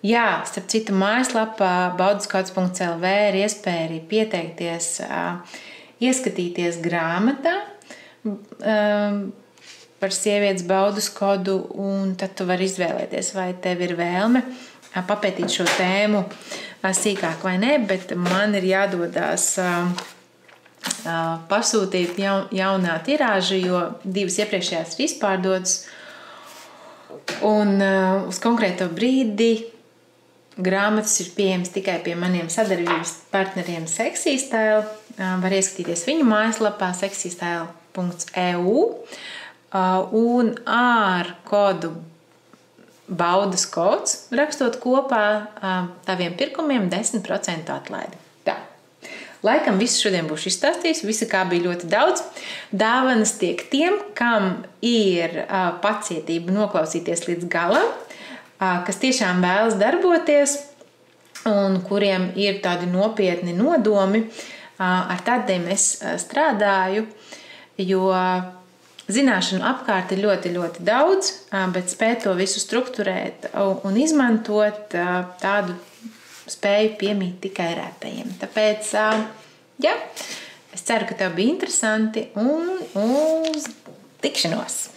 jā, starp citu, mājaslapā bauduskods.lv ir iespēja arī pieteikties, ieskatīties grāmatā par sievietes baudus kodu, un tad tu vari izvēlēties, vai tev ir vēlme papētīt šo tēmu sīkāk vai ne, bet man ir jādodās pasūtīt jaunā tirāža, jo 2 iepriekšējās ir izpārdotas, un uz konkrēto brīdi grāmatas ir pieejamas tikai pie maniem sadarbības partneriem Sexystyle. Var ieskatīties viņu mājaslapā sexystyle.eu, un ar kodu baudas kods, rakstot kopā taviem pirkumiem 10% atlaidi. Tā. Laikam visu šodien būšu izstāstījis, visa kā bija ļoti daudz. Dāvanas tiek tiem, kam ir pacietība noklausīties līdz galam, kas tiešām vēlas darboties un kuriem ir tādi nopietni nodomi. Ar tādiem es strādāju, jo zināšanu apkārt ir ļoti, ļoti daudz, bet spēt to visu strukturēt un izmantot, tādu spēju piemīt tikai rētajiem. Tāpēc, jā, es ceru, ka tev bija interesanti un uz tikšanos!